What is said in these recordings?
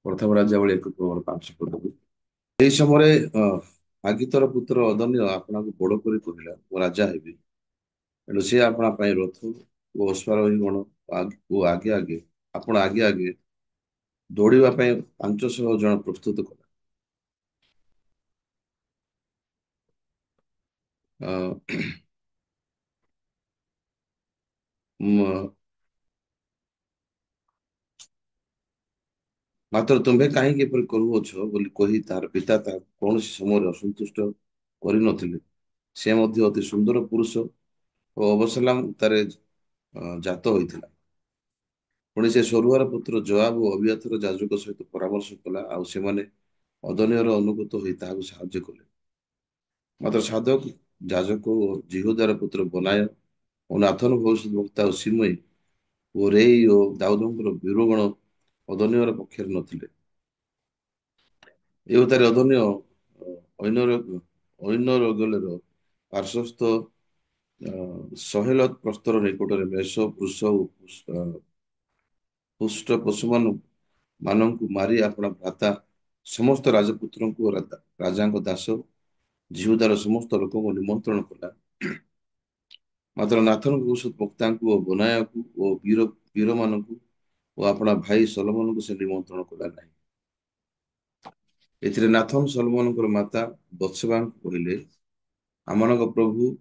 ପ୍ରଥମ ରାଜାବଳୀ 1:5 ଏହି ସମୟରେ ଆଗିତର ପୁତ୍ର ଅଦନ୍ୟ ଆପଣଙ୍କୁ ବଡ କରି କହିଲା, ମୁଁ ରାଜା ହେବି। ତେଣୁ ସେ ଆପଣା ପାଇଁ ରଥ ଓ ଅଶ୍ୱାରୋହୀ ଗଣ ଓ ଆଗେ ଆଗେ ଆପଣ ଆଗେ ଆଗେ ଦୌଡ଼ିବା ପାଇଁ 500 ଜଣ ପ୍ରସ୍ତୁତ କଲା। ଅ, ମ- ମାତ୍ର ତୁମ୍ଭେ କାହିଁକି ଏପରି କରୁଅଛ ବୋଲି କହି ତାହାର ପିତା ତାହା କୌଣସି ସମୟରେ ଅସନ୍ତୁଷ୍ଟ କରିନଥିଲେ। ସେ ମଧ୍ୟ ଅତି ସୁନ୍ଦର ପୁରୁଷ ଓ ଅବସଲାମ ତାରେ ଜାତ ହୋଇଥିଲା। ପୁଣି ସେ ସରୁଆର ପୁତ୍ର ଜୋଆବ ଓ ଅବିଆଥର ଯାଜକ ସହିତ ପରାମର୍ଶ କଲା, ଆଉ ସେମାନେ ଅଦନୀୟର ଅନୁଗତ ହୋଇ ତାହାକୁ ସାହାଯ୍ୟ କଲେ। ମାତ୍ର ସାଧକ ଯାଜକ ଓ ଜିହୁଦାର ପୁତ୍ର ବନାୟ ଓ ନାଥନ ଭବିଷ୍ୟଦ୍ବକ୍ତା ଓ ସିମଇ ଓ ରେଇ ଓ ଦାଉଦଙ୍କର ବୀରଗଣ ଅଦନୀୟର ପକ୍ଷରେ ନଥିଲେ। ଏ ଉତ୍ତାରେ ଅଦନୀୟ ଐନରଗଲେର ପାର୍ଶ୍ୱସ୍ଥ ସହେଲତ ପ୍ରସ୍ତର ନିକଟରେ ମେଷ ବୃଷ ଓ ପୁଷ୍ଟ ମାନଙ୍କୁ ମାରି ଆପଣା ଭ୍ରାତା ସମସ୍ତ ରାଜପୁତ୍ରଙ୍କୁ ଓ ରାଜାଙ୍କ ଦାସ ଜିହୁଦାର ସମସ୍ତ ଲୋକଙ୍କୁ ନିମନ୍ତ୍ରଣ କଲା। ମାତ୍ର ନାଥନ ବକ୍ତାଙ୍କୁ ଓ ବନାୟାକୁ ଓ ବୀରମାନଙ୍କୁ ଓ ଆପଣା ଭାଇ ସଲମାନଙ୍କୁ ସେ ନିମନ୍ତ୍ରଣ କଲା ନାହିଁ। ଏଥିରେ ନାଥନ ସଲମାନଙ୍କର ମାତା ବତ୍ସେବାଙ୍କୁ କହିଲେ, ଆମମାନଙ୍କ ପ୍ରଭୁ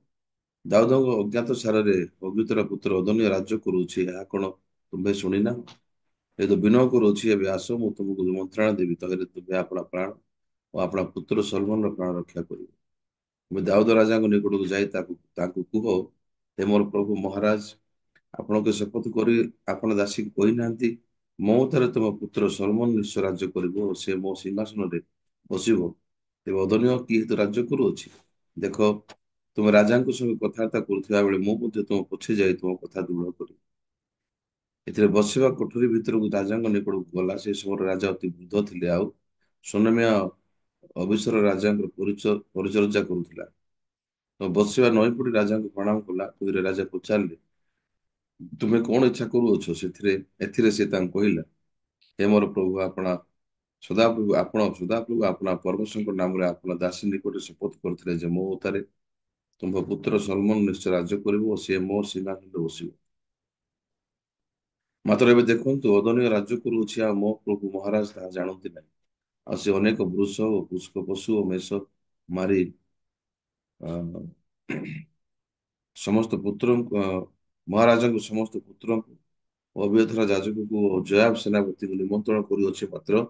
ଦାଉଦଙ୍କ ଅଜ୍ଞାତ ସାରରେ ପବିତ୍ର ପୁତ୍ର ଅଦନୀୟ ରାଜ୍ୟ କରୁଛି, ଏହା କଣ ତୁମ୍ଭେ ଶୁଣିନା? ଏ ତ ବିନୟ କରୁଅଛି, ଏବେ ଆସ ମୁଁ ତୁମକୁ ମନ୍ତ୍ରଣା ଦେବି, ତାହେଲେ ତୁମେ ଆପଣା ପ୍ରାଣ ଓ ଆପଣା ପୁତ୍ର ସଲମାନର ପ୍ରାଣ ରକ୍ଷା କରିବ। ତୁମେ ଦାଉଦ ରାଜାଙ୍କ ନିକଟକୁ ଯାଇ ତାଙ୍କୁ କୁହ, ହେ ମୋର ପ୍ରଭୁ ମହାରାଜ, ଆପଣଙ୍କୁ ଶପଥ କରି ଆପଣ ଦାସୀକୁ କହିନାହାନ୍ତି, ମୋ ଠାରେ ତୁମ ପୁତ୍ର ସଲମନ ନିଶ୍ଚୟ ରାଜ୍ୟ କରିବ ଓ ସେ ମୋ ସିଂହାସନରେ ବସିବ। ତେବେ ଅଦନୀୟ କି ହେତୁ ରାଜ୍ୟ କରୁଅଛି? ଦେଖ, ତୁମେ ରାଜାଙ୍କ ସଙ୍ଗେ କଥାବାର୍ତ୍ତା କରୁଥିବା ବେଳେ ମୁଁ ମଧ୍ୟ ତୁମ ପଛେ ଯାଇ ତୁମ କଥା ଦୃଢ଼ କରିବି। ଏଥିରେ ବସିବା କୋଠରୀ ଭିତରକୁ ରାଜାଙ୍କ ନିକଟକୁ ଗଲା। ସେ ସମୟରେ ରାଜା ଅତି ବୃଦ୍ଧ ଥିଲେ, ଆଉ ସୁନମିଆ ଅବିସର ରାଜାଙ୍କର ପରିଚର୍ଯା କରୁଥିଲା। ବସିବା ନଈ ପଡ଼ି ରାଜାଙ୍କୁ ପ୍ରଣାମ କଲା। ପୁରୀରେ ରାଜା ପଚାରିଲେ, ତୁମେ କଣ ଇଚ୍ଛା କରୁଅଛ? ଏଥିରେ ସେ ତାଙ୍କୁ କହିଲା, ହେ ମୋର ପ୍ରଭୁ, ସଦାପ୍ରଭୁ ଆପଣା ପରମେଶ୍ୱରଙ୍କ ନାମରେ ଆପଣା ଦାସୀ ନିକଟରେ ଶପଥ କରିଥିଲେ ଯେ ମୋ ଉତ୍ତାରେ ତୁମ୍ଭ ପୁତ୍ର ସଲମନ ନିଶ୍ଚୟ ରାଜ୍ୟ କରିବ ଓ ସିଏ ମୋ ସିଂହାସନରେ ବସିବ। ମାତ୍ର ଏବେ ଦେଖନ୍ତୁ, ଅଦନୀୟ ରାଜ୍ୟ କରୁଅଛି, ଆଉ ମୋ ପ୍ରଭୁ ମହାରାଜ ତାହା ଜାଣନ୍ତି ନାହିଁ। ଆଉ ସେ ଅନେକ ବୃଷ ଓ ପୁଷ୍ପ ପଶୁ ଓ ମେଷ ମାରି ସମସ୍ତ ପୁତ୍ରଙ୍କୁ ମହାରାଜାଙ୍କୁ ସମସ୍ତ ପୁତ୍ରଙ୍କୁ ଅବିୟଥର ଯାଜକଙ୍କୁ ଓ ଜୟାବ ସେନାପତିଙ୍କୁ ନିମନ୍ତ୍ରଣ କରୁଅଛି, ମାତ୍ର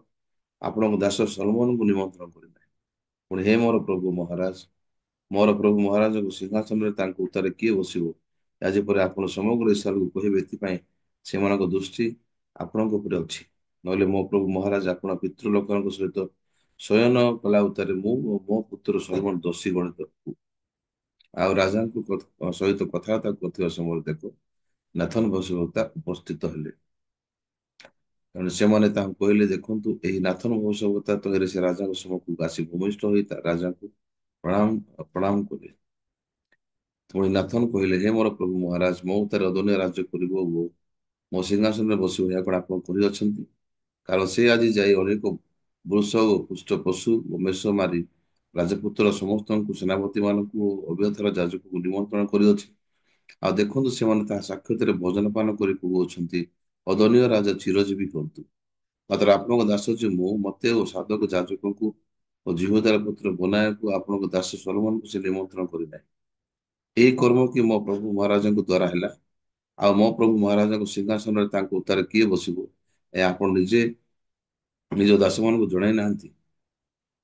ଆପଣଙ୍କ ଦାସ ସଲମନଙ୍କୁ ନିମନ୍ତ୍ରଣ କରିନାହିଁ। ପୁଣି ହେ ମୋର ପ୍ରଭୁ ମହାରାଜଙ୍କ ସିଂହାସନରେ ତାଙ୍କ ଉତ୍ତାରେ କିଏ ବସିବ? ଆଜି ପରେ ଆପଣ ସମଗ୍ର ଇସ୍ରାଏଲକୁ କହିବେ, ଏଥିପାଇଁ ସେମାନଙ୍କ ଦୃଷ୍ଟି ଆପଣଙ୍କ ଉପରେ ଅଛି। ନହେଲେ ମୋ ପ୍ରଭୁ ମହାରାଜ ଆପଣ ପିତୃ ଲୋକଙ୍କ ସହିତ ଶୟନ କଲା ଉତ୍ତାରେ ମୁଁ ଓ ମୋ ପୁତ୍ର ସଲମନ ଦୋଷୀ ଗଣିତ। ଆଉ ରାଜାଙ୍କ ସହିତ କଥାବାର୍ତ୍ତା କରୁଥିବା ସମୟରେ ଦେଖ, ନାଥନ ଭବିଷ୍ୟଦ୍ବକ୍ତା ଉପସ୍ଥିତ ହେଲେ। ତେଣୁ ସେମାନେ ତାଙ୍କୁ କହିଲେ, ଦେଖନ୍ତୁ, ଏହି ନାଥନ ଭବିଷ୍ୟଦ୍ବକ୍ତା ତହିଁରେ ସେ ରାଜାଙ୍କ ସମ୍ମୁଖକୁ ଆସି ଭୂମିଷ୍ଠ ହୋଇ ରାଜାଙ୍କୁ ପ୍ରଣାମ କଲେ। ପୁଣି ନାଥନ କହିଲେ, ହେ ମୋର ପ୍ରଭୁ ମହାରାଜ, ମୋ ଉତ୍ତାରେ ଅଦନୀୟ ରାଜ୍ୟ କରିବ ଓ ମୋ ସିଂହାସନରେ ବସିବ, ଏହା କଣ ଆପଣ କରିଅଛନ୍ତି? କାରଣ ସେ ଆଜି ଯାଇ ଅନେକ ବୃଷ ଓ ପୁଷ୍ଟ ପଶୁ ଓ ମେଷ ମାରି ରାଜପୁତ୍ର ସମସ୍ତଙ୍କୁ ସେନାପତି ମାନଙ୍କୁ ଓ ଅବିୟଥର ଯାଜକଙ୍କୁ ନିମନ୍ତ୍ରଣ କରିଅଛି। ଆଉ ଦେଖନ୍ତୁ, ସେମାନେ ତାହା ସାକ୍ଷାତରେ ଭୋଜନ ପାନ କରି କହୁଅଛନ୍ତି, ଅଦନୀୟ ରାଜା ଚିରଜୀବୀ ହୁଅନ୍ତୁ। ମାତ୍ର ଆପଣଙ୍କ ଦାସ ଯେ ମୁଁ ମତେ ଓ ସାଧକ ଯାଜକଙ୍କୁ ଓ ଜିହୁଦାର ପୁତ୍ର ବନାୟକୁ ଆପଣଙ୍କ ଦାସ ସଲମନକୁ ସେ ନିମନ୍ତ୍ରଣ କରିନାହିଁ। ଏହି କର୍ମ କି ମୋ ପ୍ରଭୁ ମହାରାଜଙ୍କ ଦ୍ଵାରା ହେଲା, ଆଉ ମୋ ପ୍ରଭୁ ମହାରାଜଙ୍କ ସିଂହାସନରେ ତାଙ୍କ ଉତ୍ତାରେ କିଏ ବସିବ, ଏହା ଆପଣ ନିଜେ ନିଜ ଦାସମାନଙ୍କୁ ଜଣାଇ ନାହାନ୍ତି।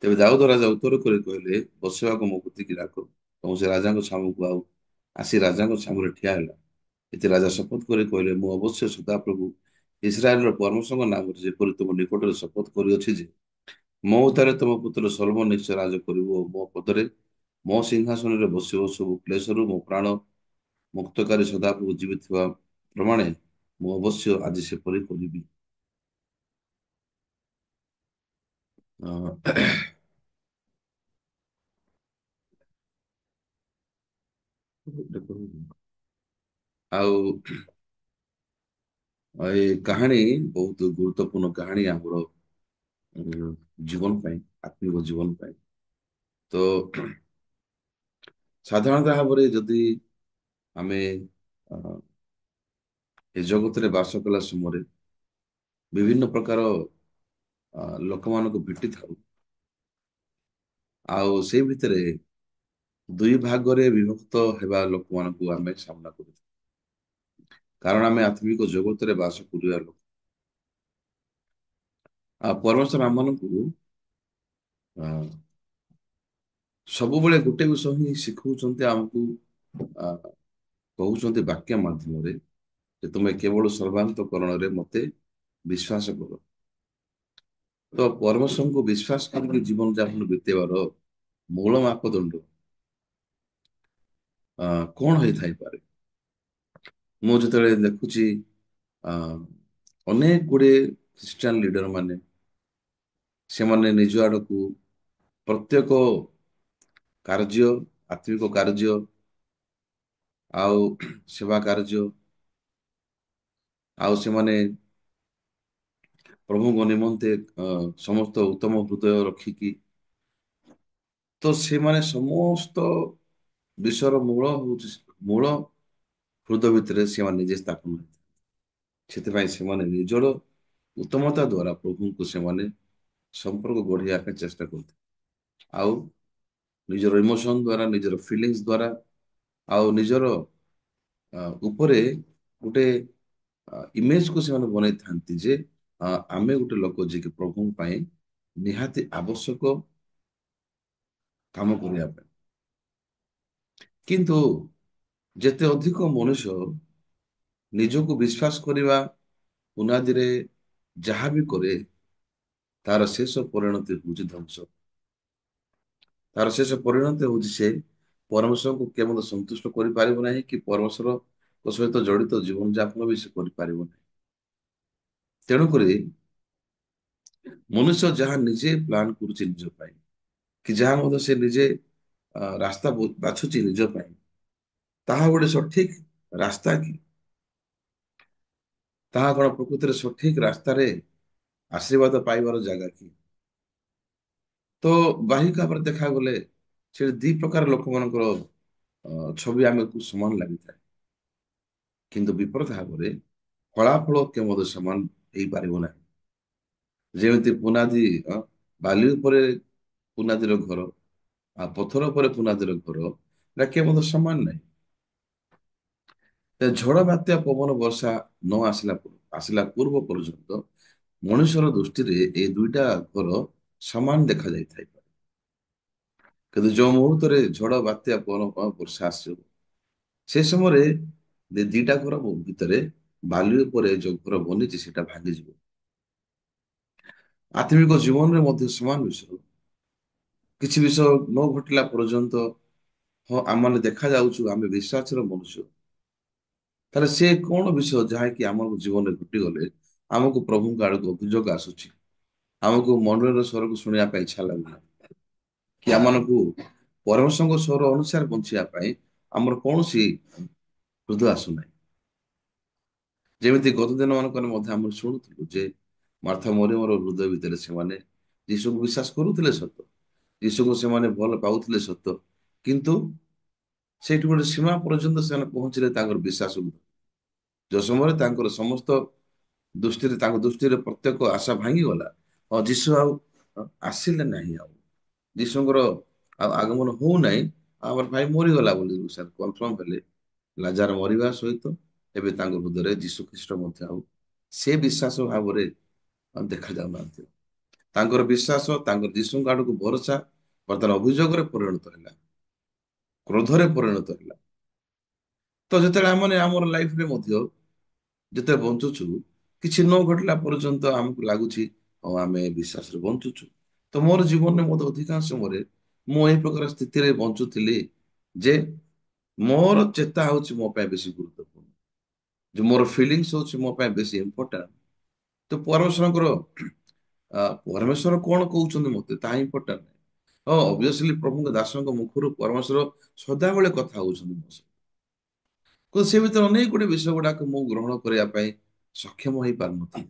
ତେବେ ଦାଉଦ ରାଜା ଉତ୍ତର କରି କହିଲେ, ବସିବାକୁ ମୋ ବୁଦ୍ଧିକି ଡାକ। ଏବଂ ସେ ରାଜାଙ୍କ ସାମୁକୁ ଆସି ରାଜାଙ୍କ ସାମୁରେ ଠିଆ ହେଲା। ଏଥିରେ ରାଜା ଶପଥ କରି କହିଲେ, ମୁଁ ଅବଶ୍ୟ ସଦାପ୍ରଭୁ ଇସ୍ରାଏଲର ପରମେଶ୍ୱରଙ୍କ ନାମରେ ଯେପରି ତୁମ ନିକଟରେ ଶପଥ କରିଅଛି ଯେ ମୋ ଉତ୍ତାରେ ତୁମ ପୁତ୍ର ସଲମନ ନିଶ୍ଚୟ ରାଜ କରିବ ଓ ମୋ ପଦରେ ମୋ ସିଂହାସନରେ ବସିବ, ସବୁ କ୍ଲେଶରୁ ମୋ ପ୍ରାଣ ମୁକ୍ତକାରୀ ସଦାପ୍ରଭୁ ଜୀବିତ ଥିବା ପ୍ରମାଣେ ମୁଁ ଅବଶ୍ୟ ଆଜି ସେପରି କରିବି। ଆଉ ଏଇ କାହାଣୀ ବହୁତ ଗୁରୁତ୍ୱପୂର୍ଣ୍ଣ କାହାଣୀ ଆମର ଉଁ, ଜୀବନ ପାଇଁ, ଆତ୍ମିକ ଜୀବନ ପାଇଁ। ତ ସାଧାରଣତଃ ଭାବରେ ଯଦି ଆମେ ଅ, ଏ ଜଗତରେ ବାସ କଲା ସମୟରେ ବିଭିନ୍ନ ପ୍ରକାର ଲୋକମାନଙ୍କୁ ଭେଟିଥାଉ, ଆଉ ସେଇ ଭିତରେ ଦୁଇ ଭାଗରେ ବିଭକ୍ତ ହେବା ଲୋକମାନଙ୍କୁ ଆମେ ସାମ୍ନା କରୁଛୁ। କାରଣ ଆମେ ଆତ୍ମିକ ଜଗତରେ ବାସ କରିବା ଲୋକ। ଆଉ ପରମେଶ୍ୱର ଆମମାନଙ୍କୁ ଅ, ସବୁବେଳେ ଗୋଟେ ବିଷୟ ହିଁ ଶିଖଉଛନ୍ତି ଆମକୁ, ଅ, କହୁଛନ୍ତି ବାକ୍ୟ ମାଧ୍ୟମରେ ଯେ ତୁମେ କେବଳ ସର୍ବାନ୍ତକରଣରେ ମତେ ବିଶ୍ୱାସ କର। ତ ପରମେଶ୍ୱରଙ୍କୁ ବିଶ୍ୱାସ କରିକି ଜୀବନ ଯାପନ ବିତେଇବାର ମୂଳ ମାପଦଣ୍ଡ କଣ ହେଇଥାଇପାରେ? ମୁଁ ଯେତେବେଳେ ଦେଖୁଛି ଅ, ଅନେକ ଗୁଡିଏ ଖ୍ରୀଷ୍ଟିଆନ ଲିଡର ମାନେ, ସେମାନେ ନିଜ ଆଡକୁ ପ୍ରତ୍ୟେକ କାର୍ଯ୍ୟ, ଆତ୍ମିକ କାର୍ଯ୍ୟ ଆଉ ସେବା କାର୍ଯ୍ୟ, ଆଉ ସେମାନେ ପ୍ରଭୁଙ୍କ ନିମନ୍ତେ ସମସ୍ତ ଉତ୍ତମ ହୃଦୟ ରଖିକି, ତ ସେମାନେ ସମସ୍ତ ବିଷୟର ମୂଳ ହଉଛି, ମୂଳ ହୃଦୟ ଭିତରେ ସେମାନେ ନିଜେ ସ୍ଥାପନ ହୋଇଥାନ୍ତି। ସେଥିପାଇଁ ସେମାନେ ନିଜର ଉତ୍ତମତା ଦ୍ଵାରା ପ୍ରଭୁଙ୍କୁ ସେମାନେ ସମ୍ପର୍କ ଗଢିବା ପାଇଁ ଚେଷ୍ଟା କରୁଥିଲେ। ଆଉ ନିଜର ଇମୋସନ ଦ୍ଵାରା, ନିଜର ଫିଲିଙ୍ଗସ ଦ୍ଵାରା, ଆଉ ନିଜର ଉପରେ ଗୋଟେ ଇମେଜକୁ ସେମାନେ ବନେଇଥାନ୍ତି ଯେ ଆମେ ଗୋଟେ ଲୋକ ଯିଏକି ପ୍ରଭୁଙ୍କ ପାଇଁ ନିହାତି ଆବଶ୍ୟକ କାମ କରିବା ପାଇଁ। କିନ୍ତୁ ଯେତେ ଅଧିକ ମଣିଷ ନିଜକୁ ବିଶ୍ୱାସ କରିବା ବୁନାଦିରେ ଯାହା ବି କରେ, ତାର ଶେଷ ପରିଣତି ହଉଛି ଧ୍ୱଂସ। ତାର ଶେଷ ପରିଣତି ହଉଛି ସେ ପରମେଶ୍ୱରଙ୍କୁ କେବଳ ସନ୍ତୁଷ୍ଟ କରିପାରିବ ନାହିଁ, କି ପରମେଶ୍ୱରଙ୍କ ସହିତ ଜଡିତ ଜୀବନ ଯାପନ ବି ସେ କରିପାରିବ ନାହିଁ। ତେଣୁକରି ମନୁଷ୍ୟ ଯାହା ନିଜେ ପ୍ଲାନ କରୁଛି ନିଜ ପାଇଁ, କି ଯାହା ମଧ୍ୟ ସେ ନିଜେ ରାସ୍ତା ବାଛୁଛି ନିଜ ପାଇଁ, ତାହା ଗୋଟେ ସଠିକ ରାସ୍ତା କି? ତାହା କଣ ପ୍ରକୃତିରେ ସଠିକ ରାସ୍ତାରେ ଆଶୀର୍ବାଦ ପାଇବାର ଜାଗା କି? ତ ବାହିକ ଭାବରେ ଦେଖାକୁ ଗଲେ ସେଠି ଦି ପ୍ରକାର ଲୋକମାନଙ୍କର ଛବି ଆମକୁ ସମାନ ଲାଗିଥାଏ। କିନ୍ତୁ ବିପରୀତ ଭାବରେ ଫଳାଫଳ କେ ମଧ୍ୟ ସମାନ ହେଇପାରିବ ନାହିଁ। ଯେମିତି ପୁନାଦି ବାଲି ଉପରେ ପୁନାଦିର ଘର, ଆଉ ପଥର ଉପରେ ପୁନାଦିର ଘର, ଯାକେ ମଧ୍ୟ ସମାନ ନାହିଁ। ଝଡ ବାତ୍ୟା ପବନ ବର୍ଷା ନ ଆସିଲା ଆସିଲା ପୂର୍ବ ପର୍ଯ୍ୟନ୍ତ ମଣିଷର ଦୃଷ୍ଟିରେ ଏଇ ଦୁଇଟା ଘର ସମାନ ଦେଖାଯାଇଥାଏ। କିନ୍ତୁ ଯୋଉ ମୁହୂର୍ତ୍ତରେ ଝଡ ବାତ୍ୟା ପବନ ବର୍ଷା ଆସିବ, ସେ ସମୟରେ ଦିଟା ଘର ଭିତରେ ବାଲି ଉପରେ ଯୋଉ ଘର ବନିଛି ସେଟା ଭାଙ୍ଗିଯିବ। ଆତ୍ମିକ ଜୀବନରେ ମଧ୍ୟ ସମାନ ବିଷୟ। କିଛି ବିଷୟ ନ ଘଟିଲା ପର୍ଯ୍ୟନ୍ତ ହଁ ଆମମାନେ ଦେଖା ଯାଉଛୁ, ଆମେ ବିଶ୍ୱାସର ମନୁଷ୍ୟ। ତାହେଲେ ସେ କଣ ବିଷୟ ଯାହାକି ଆମ ଜୀବନରେ ଘଟିଗଲେ ଆମକୁ ପ୍ରଭୁଙ୍କ ଆଡକୁ ଅଭିଯୋଗ ଆସୁଛି, ଆମକୁ ମଣ୍ଡଳୀର ସ୍ୱରକୁ ଶୁଣିବା ପାଇଁ ଇଚ୍ଛା ଲାଗୁନାହିଁ, କି ଆମମାନଙ୍କୁ ପରମେଶ୍ୱରଙ୍କ ସ୍ୱର ଅନୁସାରେ ବଞ୍ଚିବା ପାଇଁ ଆମର କୌଣସି ହୃଦୟ ଆସୁନାହିଁ। ଯେମିତି ଗତ ଦିନ ମାନଙ୍କରେ ମଧ୍ୟ ଆମେ ଶୁଣୁଥିଲୁ ଯେ ମାର୍ଥା ମରିୟମର ହୃଦୟ ଭିତରେ ସେମାନେ ଯୀଶୁକୁ ବିଶ୍ୱାସ କରୁଥିଲେ ସତ, ଯୀଶୁକୁ ସେମାନେ ଭଲ ପାଉଥିଲେ ସତ, କିନ୍ତୁ ସେଇଠୁ ଗୋଟେ ସୀମା ପର୍ଯ୍ୟନ୍ତ ସେମାନେ ପହଞ୍ଚିଲେ ତାଙ୍କର ବିଶ୍ୱାସ, ଯୋଉ ସମୟରେ ତାଙ୍କର ସମସ୍ତ ଦୃଷ୍ଟିରେ, ତାଙ୍କ ଦୃଷ୍ଟିରେ ପ୍ରତ୍ୟେକ ଆଶା ଭାଙ୍ଗିଗଲା। ହଁ ଯୀଶୁ ଆଉ ଆସିଲେ ନାହିଁ, ଆଉ ଯୀଶୁଙ୍କର ଆଉ ଆଗମନ ହଉନାହିଁ, ଆମର ଭାଇ ମରିଗଲା ବୋଲି କନଫର୍ମ ହେଲେ। ଲାଜାର ମରିବା ସହିତ ଏବେ ତାଙ୍କ ହୃଦୟରେ ଯୀଶୁ ଖ୍ରୀଷ୍ଟ ମଧ୍ୟ ଆଉ ସେ ବିଶ୍ୱାସ ଭାବରେ ଦେଖା ଯାଉନାହାନ୍ତି। ତାଙ୍କର ବିଶ୍ୱାସ, ତାଙ୍କର ଯୀଶୁଙ୍କ ଆଡକୁ ଭରସା ବର୍ତ୍ତମାନ ଅଭିଯୋଗରେ ପରିଣତ ହେଲା, କ୍ରୋଧରେ ପରିଣତ ହେଲା। ତ ଯେତେବେଳେ ଆମେ ଆମର ଲାଇଫରେ ମଧ୍ୟ ଯେତେ ବଞ୍ଚୁଛୁ, କିଛି ନ ଘଟିଲା ପର୍ଯ୍ୟନ୍ତ ଆମକୁ ଲାଗୁଛି ହଁ ଆମେ ବିଶ୍ୱାସରେ ବଞ୍ଚୁଛୁ। ତ ମୋର ଜୀବନରେ ମଧ୍ୟ ଅଧିକାଂଶ ସମୟରେ ମୁଁ ଏହି ପ୍ରକାର ସ୍ଥିତିରେ ବଞ୍ଚୁଥିଲି ଯେ ମୋର ଚେତା ହଉଛି ମୋ ପାଇଁ ବେଶୀ ଗୁରୁତ୍ୱପୂର୍ଣ୍ଣ, ଯେ ମୋର ଫିଲିଙ୍ଗସ ହଉଛି ମୋ ପାଇଁ ବେଶୀ ଇମ୍ପୋର୍ଟାଣ୍ଟ। ତ ପରମେଶ୍ୱରଙ୍କର ପରମେଶ୍ୱର କଣ କହୁଛନ୍ତି ମତେ ତାହା ଇମ୍ପୋର୍ଟାଣ୍ଟ ନାହିଁ। ହଁ ଅବଭିୟସଲି ପ୍ରଭୁଙ୍କ ଦାସଙ୍କ ମୁଖରୁ ପରମେଶ୍ୱର ସଦାବେଳେ କଥା ହଉଛନ୍ତି ମୋ ସହିତ। କିନ୍ତୁ ସେ ଭିତରେ ଅନେକ ଗୁଟେ ବିଷୟ ଗୁଡାକ ମୁଁ ଗ୍ରହଣ କରିବା ପାଇଁ ସକ୍ଷମ ହେଇପାରୁନଥିଲି।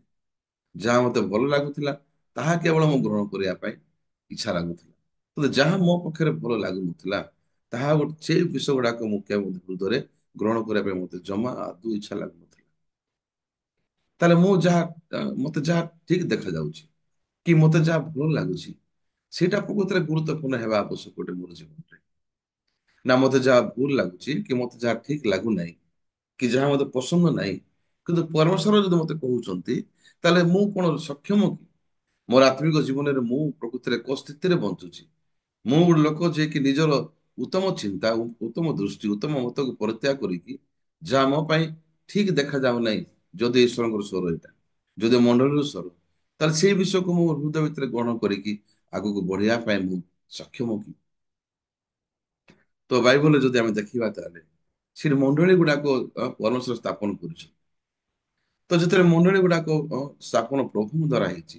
ଯାହା ମତେ ଭଲ ଲାଗୁଥିଲା ତାହା କେବଳ ମୁଁ ଗ୍ରହଣ କରିବା ପାଇଁ ଇଚ୍ଛା ଲାଗୁଥିଲା। କିନ୍ତୁ ଯାହା ମୋ ପକ୍ଷରେ ଭଲ ଲାଗୁନଥିଲା ତାହା ସେ ବିଷୟ ଗୁଡାକ ମୁଁ କେବଳ ହୃଦୟରେ ଗ୍ରହଣ କରିବା ପାଇଁ ମତେ ଜମା ଆଦୌ ଇଚ୍ଛା ଲାଗୁନଥିଲା। ତାହେଲେ ମୁଁ ଯାହା ମତେ ଯାହା ଠିକ ଦେଖାଯାଉଛି କି ମତେ ଯାହା ଭଲ ଲାଗୁଛି ସେଇଟା ପ୍ରକୃତରେ ଗୁରୁତ୍ୱପୂର୍ଣ୍ଣ ହେବା ଆବଶ୍ୟକ ଗୋଟେ ମୋର ଜୀବନରେ। ନା ମତେ ଯାହା ଭୁଲ ଲାଗୁଛି କି ମତେ ଯାହା ଠିକ ଲାଗୁନାହିଁ କି ଯାହା ମତେ ପସନ୍ଦ ନାହିଁ କିନ୍ତୁ ପରମେଶ୍ୱର ଯଦି ମତେ କହୁଛନ୍ତି ତାହେଲେ ମୁଁ କଣ ସକ୍ଷମ କି ମୋର ଆତ୍ମିକ ଜୀବନରେ ମୁଁ ପ୍ରକୃତିରେ କୋଉ ସ୍ଥିତିରେ ବଞ୍ଚୁଛି। ମୁଁ ଗୋଟେ ଲୋକ ଯିଏକି ନିଜର ଉତ୍ତମ ଚିନ୍ତା ଉତ୍ତମ ଦୃଷ୍ଟି ଉତ୍ତମ ମତକୁ ପରିତ୍ୟାଗ କରିକି ଯାହା ମୋ ପାଇଁ ଠିକ ଦେଖାଯାଉ ନାହିଁ ଯଦି ଈଶ୍ୱରଙ୍କର ସ୍ୱର ଏଇଟା ଯଦି ମଣ୍ଡଳୀର ସ୍ୱର ତାହେଲେ ସେଇ ବିଷୟକୁ ମୁଁ ହୃଦୟ ଭିତରେ ଗ୍ରହଣ କରିକି ଆଗକୁ ବଢିବା ପାଇଁ ମୁଁ ସକ୍ଷମ କି। ତ ବାଇବଲରେ ଯଦି ଆମେ ଦେଖିବା ତାହେଲେ ସେଠି ମଣ୍ଡଳୀ ଗୁଡାକ ପରମେଶ୍ୱର ସ୍ଥାପନ କରୁଛି। ତ ଯେତେବେଳେ ମଣ୍ଡଳୀ ଗୁଡାକ ସ୍ଥାପନ ପ୍ରଭୁଙ୍କ ଦ୍ଵାରା ହେଇଛି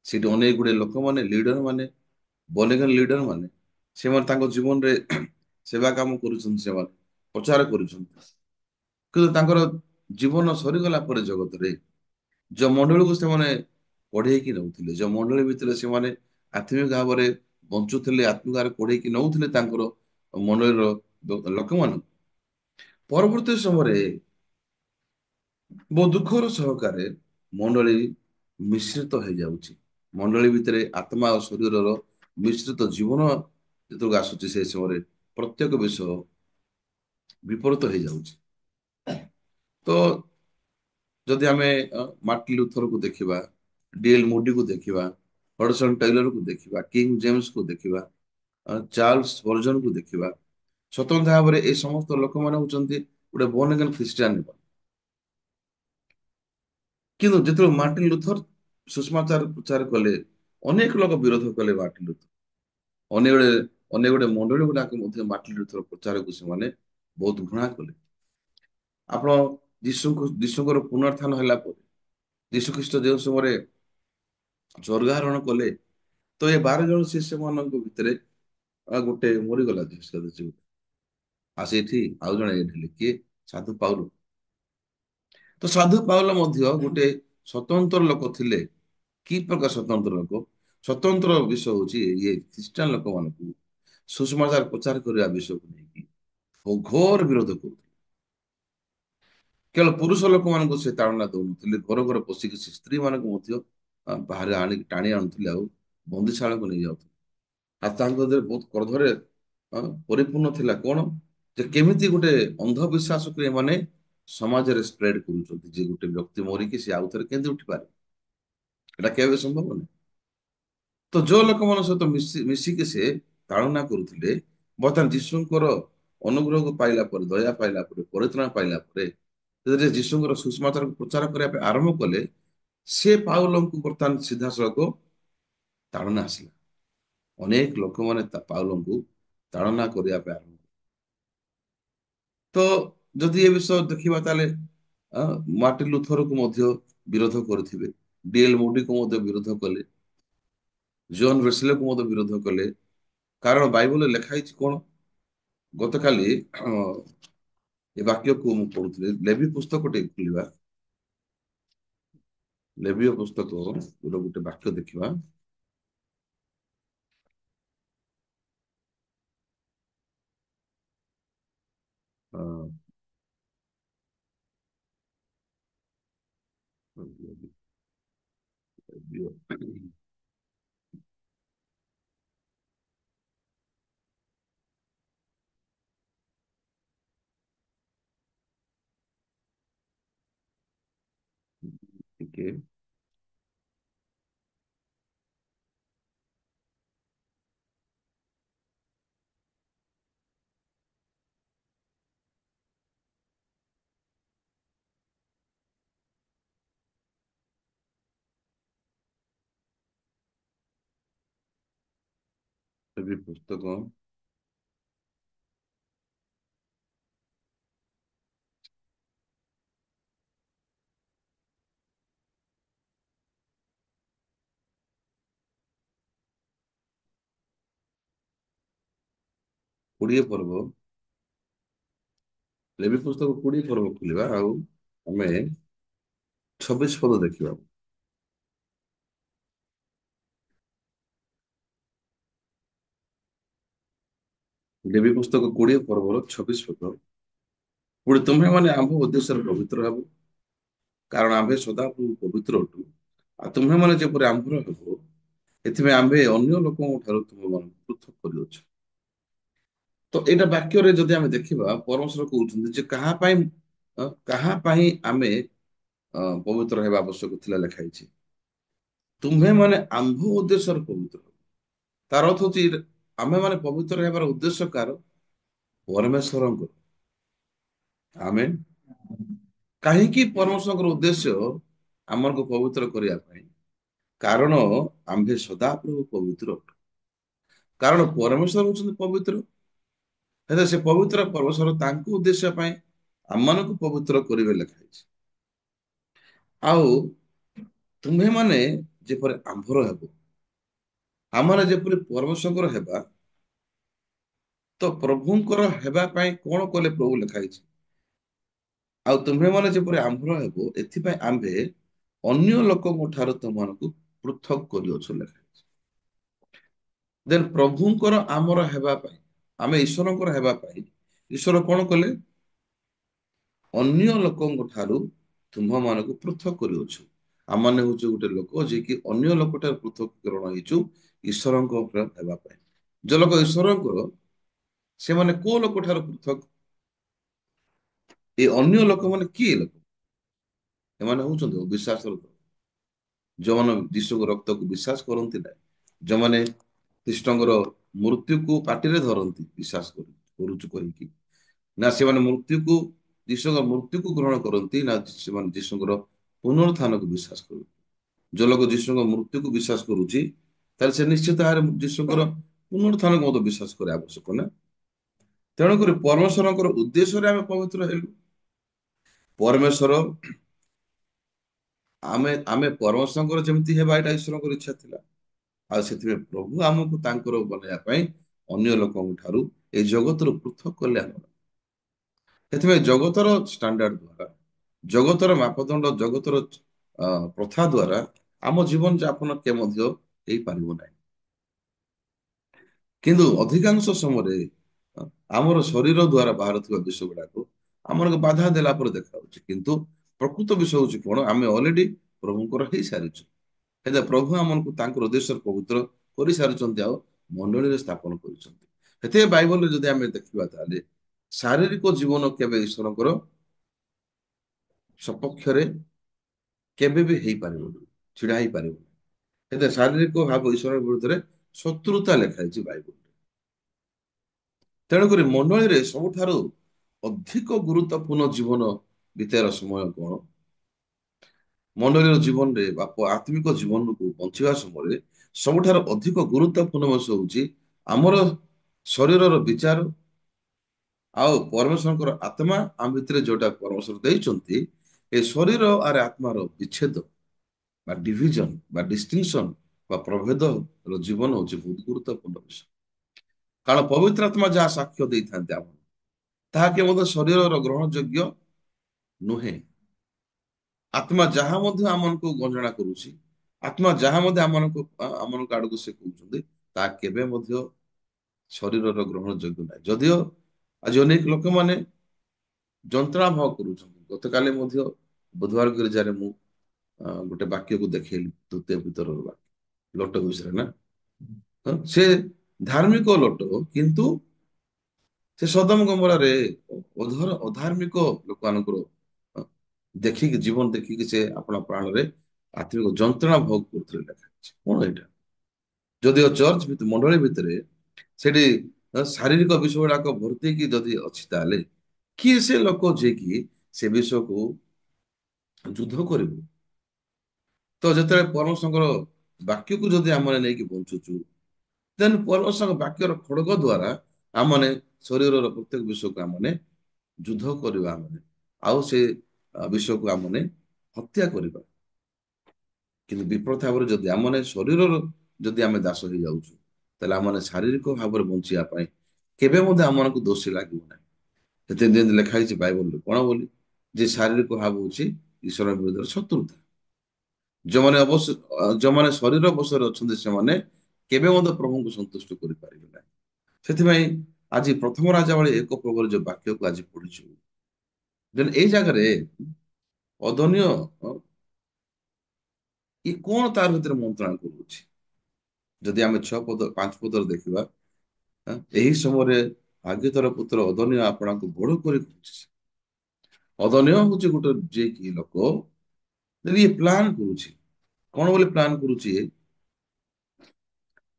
ସେଠି ଅନେକ ଗୁଡେ ଲୋକମାନେ ଲିଡର ମାନେ ବନେଗା ଲିଡର ମାନେ ସେମାନେ ତାଙ୍କ ଜୀବନରେ ସେବା କାମ କରୁଛନ୍ତି ସେମାନେ ପ୍ରଚାର କରୁଛନ୍ତି କିନ୍ତୁ ତାଙ୍କର ଜୀବନ ସରିଗଲା ପରେ ଜଗତରେ ଯୋଉ ମଣ୍ଡଳୀକୁ ସେମାନେ ପଢେଇକି ନଉଥିଲେ ଯୋଉ ମଣ୍ଡଳୀ ଭିତରେ ସେମାନେ ଆତ୍ମିକ ଭାବରେ ବଞ୍ଚୁଥିଲେ ଆତ୍ମିକ ଭାବରେ ପଢେଇକି ନଉଥିଲେ ତାଙ୍କର ମଣ୍ଡଳୀର ଲୋକମାନଙ୍କୁ ପରବର୍ତ୍ତୀ ସମୟରେ ବହୁ ଦୁଃଖର ସହକାରେ ମଣ୍ଡଳୀ ମିଶ୍ରିତ ହେଇଯାଉଛି। ମଣ୍ଡଳୀ ଭିତରେ ଆତ୍ମା ଓ ଶରୀରର ମିଶ୍ରିତ ଜୀବନ ଯେତେବେଳେ ଆସୁଛି ସେ ସମୟରେ ପ୍ରତ୍ୟେକ ବିଷୟ ବିପରୀତ ହେଇଯାଉଛି। ତ ଯଦି ଆମେ ମାର୍ଟିନ ଲୁଥରକୁ ଦେଖିବା ଡିଏଲ ମୋଡିକୁ ଦେଖିବା ହଡସନ ଟେଲରକୁ ଦେଖିବା କିଙ୍ଗ ଜେମ୍ସକୁ ଦେଖିବା ଚାର୍ଲସ ବର୍ଜନକୁ ଦେଖିବା ସ୍ୱତନ୍ତ୍ର ଭାବରେ ଏ ସମସ୍ତ ଲୋକମାନେ ହଉଛନ୍ତି ଗୋଟେ born again ଖ୍ରୀଷ୍ଟିଆନ। କିନ୍ତୁ ଯେତେବେଳେ ମାର୍ଟିନ ଲୁଥର ସୁଷମାଚାର ପ୍ରଚାର କଲେ ଅନେକ ଲୋକ ବିରୋଧ କଲେ ମାର୍ଟିନ ଲୁଥର ଅନେକ ବେଳେ ଅନେକ ଗୁଡେ ମଣ୍ଡଳୀ ଗୁଡାକ ମଧ୍ୟ ମାର୍ଟିନ ଲୁଥର ପ୍ରଚାରକୁ ସେମାନେ ବହୁତ ଘୃଣା କଲେ। ଆପଣ ଯୀଶୁଙ୍କର ପୁନରୁତ୍ଥାନ ହେଲା ପରେ ଯୀଶୁ ଖ୍ରୀଷ୍ଟ ଯେଉଁ ସମୟରେ ସ୍ୱର୍ଗାରୋହଣ କଲେ ତ ଏ 12 ଜଣ ଶିଷ୍ୟ ମାନଙ୍କ ଭିତରେ ଗୋଟେ ମରିଗଲା ଆଉ ସେଇଠି ଆଉ ଜଣେ ଥିଲେ କିଏ ସାଧୁ ପାଉଲ। ତ ସାଧୁ ପାଉଲ ମଧ୍ୟ ଗୋଟେ ସ୍ଵତନ୍ତ୍ର ଲୋକ ଥିଲେ। କି ପ୍ରକାର ସ୍ୱତନ୍ତ୍ର ଲୋକ ସ୍ଵତନ୍ତ୍ର ବିଷୟ ହଉଛି ଇଏ ଖ୍ରୀଷ୍ଟିଆନ ଲୋକମାନଙ୍କୁ ସୁଷମାଚାର ପ୍ରଚାର କରିବା ବିଷୟକୁ ନେଇକି ଘୋର ବିରୋଧ କରୁଥିଲେ। କେବଳ ପୁରୁଷ ଲୋକମାନଙ୍କୁ ସେ ତାଳନା ଦଉନଥିଲେ ଘର ଘର ପଶିକି ସେ ସ୍ତ୍ରୀ ମାନଙ୍କୁ ମଧ୍ୟ ବାହାରେ ଆଣିକି ଟାଣି ଆଣୁଥିଲେ ଆଉ ବନ୍ଦିଶାଳାକୁ ନେଇଯାଉଥିଲେ। ଆଉ ତାଙ୍କ ଦେହରେ ବହୁତ କ୍ରୋଧରେ ପରିପୂର୍ଣ୍ଣ ଥିଲା କଣ ଯେ କେମିତି ଗୋଟେ ଅନ୍ଧବିଶ୍ୱାସକୁ ଏମାନେ ସମାଜରେ ସ୍ପ୍ରେଡ କରୁଛନ୍ତି ଯେ ଗୋଟେ ବ୍ୟକ୍ତି ମରିକି ସେ ଆଉଥରେ କେମିତି ଉଠିପାରେ ଏଟା କେବେ ସମ୍ଭବ ନାହିଁ। ତ ଯୋଉ ଲୋକମାନଙ୍କ ସହିତ ମିଶିକି ସେ ତାଳନା କରୁଥିଲେ ବର୍ତ୍ତମାନ ଯୀଶୁଙ୍କର ଅନୁଗ୍ରହକୁ ପାଇଲା ପରେ ଦୟା ପାଇଲା ପରେ ପରିତ୍ରାଣ ପାଇଲା ପରେ ଯେତେବେଳେ ଯୀଶୁଙ୍କର ସୁଷମାଚାରକୁ ପ୍ରଚାର କରିବା ପାଇଁ ଆରମ୍ଭ କଲେ ସେ ପାଉଲଙ୍କୁ ବର୍ତ୍ତମାନ ସିଧାସଳଖ ତାଡନା ଆସିଲା। ଅନେକ ଲୋକମାନେ ପାଉଲଙ୍କୁ ତାଳନା କରିବା ପାଇଁ ଆରମ୍ଭ ତ ଯଦି ଏ ବିଷୟ ଦେଖିବା ତାହେଲେ ମାର୍ଟିନ ଲୁଥରକୁ ମଧ୍ୟ ବିରୋଧ କରିଥିବେ ଡିଏଲ ମୋଡିକୁ ମଧ୍ୟ ବିରୋଧ କଲେ ଜନ୍ ୱେସ୍ଲେକୁ ମଧ୍ୟ ବିରୋଧ କଲେ କାରଣ ବାଇବଲରେ ଲେଖା ହେଇଛି କଣ ଗତକାଲି ଏ ବାକ୍ୟକୁ ମୁଁ ପଢୁଥିଲି ଲେଭି ପୁସ୍ତକ ଟିକେ ଖୋଲିବା ଲେବୀୟ ପୁସ୍ତକ ଗୋଟେ ବାକ୍ୟ ଦେଖିବା ଅ, ଲେବୀୟ, ଟିକେ ଲେବୀୟ ପୁସ୍ତକ 20 ପର୍ବ ଲେବୀ ପୁସ୍ତକ 20 ପର୍ବ ଖୋଲିବା ଆଉ ଆମେ 26 ପଦ ଦେଖିବା ଲେବି ପୁସ୍ତକ 20 ପର୍ବର 26 ପଦ। ପୁଣି ତୁମ୍ଭେମାନେ ଆମ୍ଭ ଉଦ୍ଦେଶ୍ୟରେ ପବିତ୍ର ହେବ, କାରଣ ଆମ୍ଭେ ସଦାପ୍ରଭୁ ପବିତ୍ର ଅଟୁ। ଆଉ ତୁମ୍ଭେମାନେ ଯେପରି ଆମ୍ଭର ହେବ, ଏଥିପାଇଁ ଆମ୍ଭେ ଅନ୍ୟ ଲୋକଙ୍କ ଠାରୁ ତୁମମାନଙ୍କୁ ପୃଥକ କରିଅଛୁ। ତ ଏଇଟା ବାକ୍ୟରେ ଯଦି ଆମେ ଦେଖିବା, ପରମେଶ୍ୱର କହୁଛନ୍ତି ଯେ କାହା ପାଇଁ ଆମେ ପବିତ୍ର ହେବା ଆବଶ୍ୟକ ଥିଲା ଲେଖା ହେଇଛି। ତୁମ୍ଭେମାନେ ଆମ୍ଭ ଉଦ୍ଦେଶ୍ୟରେ ପବିତ୍ର ହେବ। ତାର ଅର୍ଥ ହଉଛି ଆମେ ମାନେ ପବିତ୍ର ହେବାର ଉଦ୍ଦେଶ୍ୟ କାହାର? ପରମେଶ୍ୱରଙ୍କର। ଆମେ କାହିଁକି ପରମେଶ୍ୱରଙ୍କର ଉଦ୍ଦେଶ୍ୟ ଆମକୁ ପବିତ୍ର କରିବା ପାଇଁ? କାରଣ ଆମ୍ଭେ ସଦାପ୍ରଭୁ ପବିତ୍ର ଅଟୁ। କାରଣ ପରମେଶ୍ୱର ହଉଛନ୍ତି ପବିତ୍ର। ହେଲେ ସେ ପବିତ୍ର ପରମେଶ୍ୱର ତାଙ୍କ ଉଦ୍ଦେଶ୍ୟ ପାଇଁ ଆମମାନଙ୍କୁ ପବିତ୍ର କରିବେ ଲେଖା ହେଇଛି। ଆଉ ତୁମ୍ଭେମାନେ ଯେପରି ଆମ୍ଭର ହେବ, ଆମର ଯେପରି ପରମେଶ୍ୱରଙ୍କର ହେବା, ତ ପ୍ରଭୁଙ୍କର ହେବା ପାଇଁ କଣ କଲେ ପ୍ରଭୁ ଲେଖା ହେଇଛି? ଆଉ ତୁମ୍ଭେମାନେ ଯେପରି ଆମ୍ଭର ହେବ, ଏଥିପାଇଁ ଆମ୍ଭେ ଅନ୍ୟ ଲୋକଙ୍କ ଠାରୁ ତୁମମାନଙ୍କୁ ପୃଥକ କରିଅଛୁ ଲେଖା ହେଇଛି। ଦେନ୍ ପ୍ରଭୁଙ୍କର ଆମର ହେବା ପାଇଁ, ଆମେ ଈଶ୍ୱରଙ୍କର ହେବା ପାଇଁ ଈଶ୍ୱର କଣ କଲେ? ଅନ୍ୟ ଲୋକଙ୍କ ଠାରୁ ତୁମ୍ଭମାନଙ୍କୁ ପୃଥକ କରିଅଛୁ। ଆମମାନେ ହଉଛୁ ଗୋଟେ ଲୋକ ଯିଏକି ଅନ୍ୟ ଲୋକଠାରୁ ପୃଥକୀକରଣ ହେଇଛୁ ଈଶ୍ୱରଙ୍କ ହେବା ପାଇଁ। ଯୋଉ ଲୋକ ଈଶ୍ୱରଙ୍କର, ସେମାନେ କୋଉ ଲୋକ ଠାରୁ ପୃଥକ? ଏ ଅନ୍ୟ ଲୋକମାନେ କିଏ ଲୋକ? ଏମାନେ ହଉଛନ୍ତି ଅବିଶ୍ୱାସର ଦଳ। ଯୋଉମାନେ ଯୀଶୁଙ୍କ ରକ୍ତକୁ ବିଶ୍ୱାସ କରନ୍ତି ନାହିଁ, ଯୋଉମାନେ ଖ୍ରୀଷ୍ଟଙ୍କର ମୃତ୍ୟୁକୁ ପାଟିରେ ଧରନ୍ତି ବିଶ୍ୱାସ କରୁଛୁ କହିକି, ନା ସେମାନେ ଯୀଶୁଙ୍କ ମୃତ୍ୟୁକୁ ଗ୍ରହଣ କରନ୍ତି, ନା ସେମାନେ ଯୀଶୁଙ୍କର ପୁନରୁତ୍ଥାନକୁ ବିଶ୍ୱାସ କରନ୍ତି। ଯୋଉ ଲୋକ ଯୀଶୁଙ୍କ ମୃତ୍ୟୁକୁ ବିଶ୍ୱାସ କରୁଛି, ତାହେଲେ ସେ ନିଶ୍ଚିତ ଭାବରେ ଯୀଶୁଙ୍କର ପୁନରୁତ୍ଥାନକୁ ମଧ୍ୟ ବିଶ୍ୱାସ କରିବା ଆବଶ୍ୟକ ନା। ତେଣୁକରି ପରମେଶ୍ୱରଙ୍କର ଉଦ୍ଦେଶ୍ୟରେ ଆମେ ପବିତ୍ର ହେଲୁ। ପରମେଶ୍ୱର ଆମେ ପରମେଶ୍ୱରଙ୍କର ଯେମିତି ହେବା, ଏଇଟା ଈଶ୍ୱରଙ୍କର ଇଚ୍ଛା ଥିଲା। ଆଉ ସେଥିପାଇଁ ପ୍ରଭୁ ଆମକୁ ତାଙ୍କର ବନେଇବା ପାଇଁ ଅନ୍ୟ ଲୋକଙ୍କ ଠାରୁ ଏଇ ଜଗତରୁ ପୃଥକ କଲେ ଆମର। ସେଥିପାଇଁ ଜଗତର ଷ୍ଟାଣ୍ଡାର୍ଡ ଦ୍ୱାରା, ଜଗତର ମାପଦଣ୍ଡ, ଜଗତର ପ୍ରଥା ଦ୍ୱାରା ଆମ ଜୀବନ ଯାପନ କେ ମଧ୍ୟ ହେଇପାରିବ ନାହିଁ। କିନ୍ତୁ ଅଧିକାଂଶ ସମୟରେ ଆମର ଶରୀର ଦ୍ୱାରା ବାହାରୁଥିବା ବିଷୟ ଗୁଡାକ ଆମକୁ ବାଧା ଦେଲା ପରେ ଦେଖାଯାଉଛି, କିନ୍ତୁ ପ୍ରକୃତ ବିଷୟ ହଉଛି କଣ? ଆମେ ଅଲରେଡି ପ୍ରଭୁଙ୍କର ହେଇସାରିଛୁ। ହେଲେ ପ୍ରଭୁ ଆମକୁ ତାଙ୍କର ଉଦ୍ଦେଶ୍ୟରେ ପବିତ୍ର କରିସାରିଛନ୍ତି, ଆଉ ମଣ୍ଡଳୀରେ ସ୍ଥାପନ କରିଛନ୍ତି। ସେଥିପାଇଁ ବାଇବଲରେ ଯଦି ଆମେ ଦେଖିବା, ତାହେଲେ ଶାରୀରିକ ଜୀବନ କେବେ ଈଶ୍ୱରଙ୍କର ସପକ୍ଷରେ କେବେ ବି ହେଇପାରିବନି, ଛିଡା ହେଇପାରିବନି। ହେଲେ ଶାରୀରିକ ଭାବ ଈଶ୍ୱର ବିରୁଦ୍ଧରେ ଶତ୍ରୁତା ଲେଖା ହେଇଛି ବାଇବଲ। ତେଣୁକରି ମଣ୍ଡଳୀରେ ସବୁଠାରୁ ଅଧିକ ଗୁରୁତ୍ୱପୂର୍ଣ୍ଣ ଜୀବନ ବିତେଇବାର ସମୟ କଣ? ମଣ୍ଡଳୀର ଜୀବନରେ ବା ଆତ୍ମିକ ଜୀବନକୁ ବଞ୍ଚିବା ସମୟରେ ସବୁଠାରୁ ଅଧିକ ଗୁରୁତ୍ୱପୂର୍ଣ୍ଣ ଅଂଶ ହଉଛି ଆମର ଶରୀରର ବିଚାର, ଆଉ ପରମେଶ୍ୱରଙ୍କର ଆତ୍ମା ଆମ ଭିତରେ ଯୋଉଟା ପରମେଶ୍ୱର ଦେଇଛନ୍ତି, ଏ ଶରୀର ଆରେ ଆତ୍ମାର ବିଚ୍ଛେଦ ବା ଡିଭିଜନ ବା ଡିଷ୍ଟିଂସନ ବା ପ୍ରଭେଦର ଜୀବନ ହଉଛି ବହୁତ ଗୁରୁତ୍ୱପୂର୍ଣ୍ଣ ବିଷୟ। କାରଣ ପବିତ୍ର ଆତ୍ମା ଯାହା ସାକ୍ଷ୍ୟ ଦେଇଥାନ୍ତି ଆମ, ତାହା କେ ମଧ୍ୟ ଶରୀରର ଗ୍ରହଣ ଯୋଗ୍ୟ ନୁହେଁ। ଆତ୍ମା ଯାହା ମଧ୍ୟ ଆମମାନଙ୍କୁ ଗଞ୍ଜଣା କରୁଛି, ଆତ୍ମା ଯାହା ମଧ୍ୟ ଆମମାନଙ୍କ ଆଡକୁ ସେ କହୁଛନ୍ତି, ତାହା କେବେ ମଧ୍ୟ ଶରୀରର ଗ୍ରହଣ ଯୋଗ୍ୟ ନାହିଁ। ଯଦିଓ ଆଜି ଅନେକ ଲୋକମାନେ ଯନ୍ତ୍ରଣା ଭାବ କରୁଛନ୍ତି। ଗତକାଲି ମଧ୍ୟ ବୁଧବାର ଗିର୍ଜାରେ ମୁଁ ଗୋଟେ ବାକ୍ୟକୁ ଦେଖେଇଲି, ତୃତୀୟ ପିତରର ବାକ୍ୟ, ଲୋଟ ବିଷୟରେ ନା। ସେ ଧାର୍ମିକ ଲୋଟ, କିନ୍ତୁ ସେ ସଦମ ଗମରାରେ ଅଧାର୍ମିକ ଲୋକମାନଙ୍କର ଅ, ଦେଖିକି, ଜୀବନ ଦେଖିକି ସେ ଆପଣା ପ୍ରାଣରେ ଆତ୍ମିକ ଯନ୍ତ୍ରଣା ଭୋଗ କରୁଥିଲେ ଲେଖା ଅଛି। କଣ ଏଇଟା? ଯଦିଓ ଚର୍ଚ୍ଚ ମଣ୍ଡଳୀ ଭିତରେ ସେଠି ଶାରୀରିକ ବିଷୟ ଗୁଡାକ ଭର୍ତ୍ତି ହେଇକି ଯଦି ଅଛି, ତାହେଲେ କିଏ ସେ ଲୋକ ଯିଏକି ସେ ବିଷୟକୁ ଯୁଦ୍ଧ କରିବ? ତ ଯେତେବେଳେ ପରମେଶ୍ୱରଙ୍କର ବାକ୍ୟକୁ ଯଦି ଆମେ ନେଇକି ବଞ୍ଚୁଛୁ, ଦେନ୍ ପରମେଶ୍ୱରଙ୍କ ବାକ୍ୟର ଖଡଗ ଦ୍ୱାରା ଆମମାନେ ଶରୀରର ପ୍ରତ୍ୟେକ ବିଷୟକୁ ଆମମାନେ ଯୁଦ୍ଧ କରିବା, ଆମମାନେ ଆଉ ସେ ବିଷୟକୁ ଆମମାନେ ହତ୍ୟା କରିବା। କିନ୍ତୁ ବିପରୀତ ଭାବରେ ଯଦି ଆମମାନେ ଶରୀରର ଯଦି ଆମେ ଦାସ ହେଇଯାଉଛୁ, ତାହେଲେ ଆମମାନେ ଶାରୀରିକ ଭାବରେ ବଞ୍ଚିବା ପାଇଁ କେବେ ମଧ୍ୟ ଆମମାନଙ୍କୁ ଦୋଷୀ ଲାଗିବ ନାହିଁ। ସେଥିରେ ଯେମିତି ଲେଖା ହେଇଛି ବାଇବଲରେ କଣ ବୋଲି, ଯେ ଶାରୀରିକ ଭାବ ହଉଛି ଈଶ୍ୱର ବିରୁଦ୍ଧରେ ଶତ୍ରୁତା। ଯୋଉମାନେ ଶରୀର ବଶରେ ଅଛନ୍ତି, ସେମାନେ କେବେ ମଧ୍ୟ ପ୍ରଭୁଙ୍କୁ ସନ୍ତୁଷ୍ଟ କରିପାରିବେ ନାହିଁ। ସେଥିପାଇଁ ଆଜି ପ୍ରଥମ ରାଜା ଭଳି ଏକ ପ୍ରଭୁର ଯୋଉ ବାକ୍ୟକୁ ଆଜି ପଢିଛୁ, ଦେନ୍ ଏଇ ଜାଗାରେ ଅଦନୀୟ ଇଏ କଣ ତାର ଭିତରେ ମନ୍ତ୍ରଣା କରୁଛି? ଯଦି ଆମେ 6 ପଦ 5 ପଦରେ ଦେଖିବା, ଏହି ସମୟରେ ହାଗିତର ପୁତ୍ର ଅଦନୀୟ ଆପଣଙ୍କୁ ବଡ କରି କହୁଛି। ଅଦନୀୟ ହଉଛି ଗୋଟେ ଯିଏ କି ଲୋକ, ଇଏ ପ୍ଲାନ କରୁଛି। କଣ ବୋଲି ପ୍ଲାନ କରୁଛି?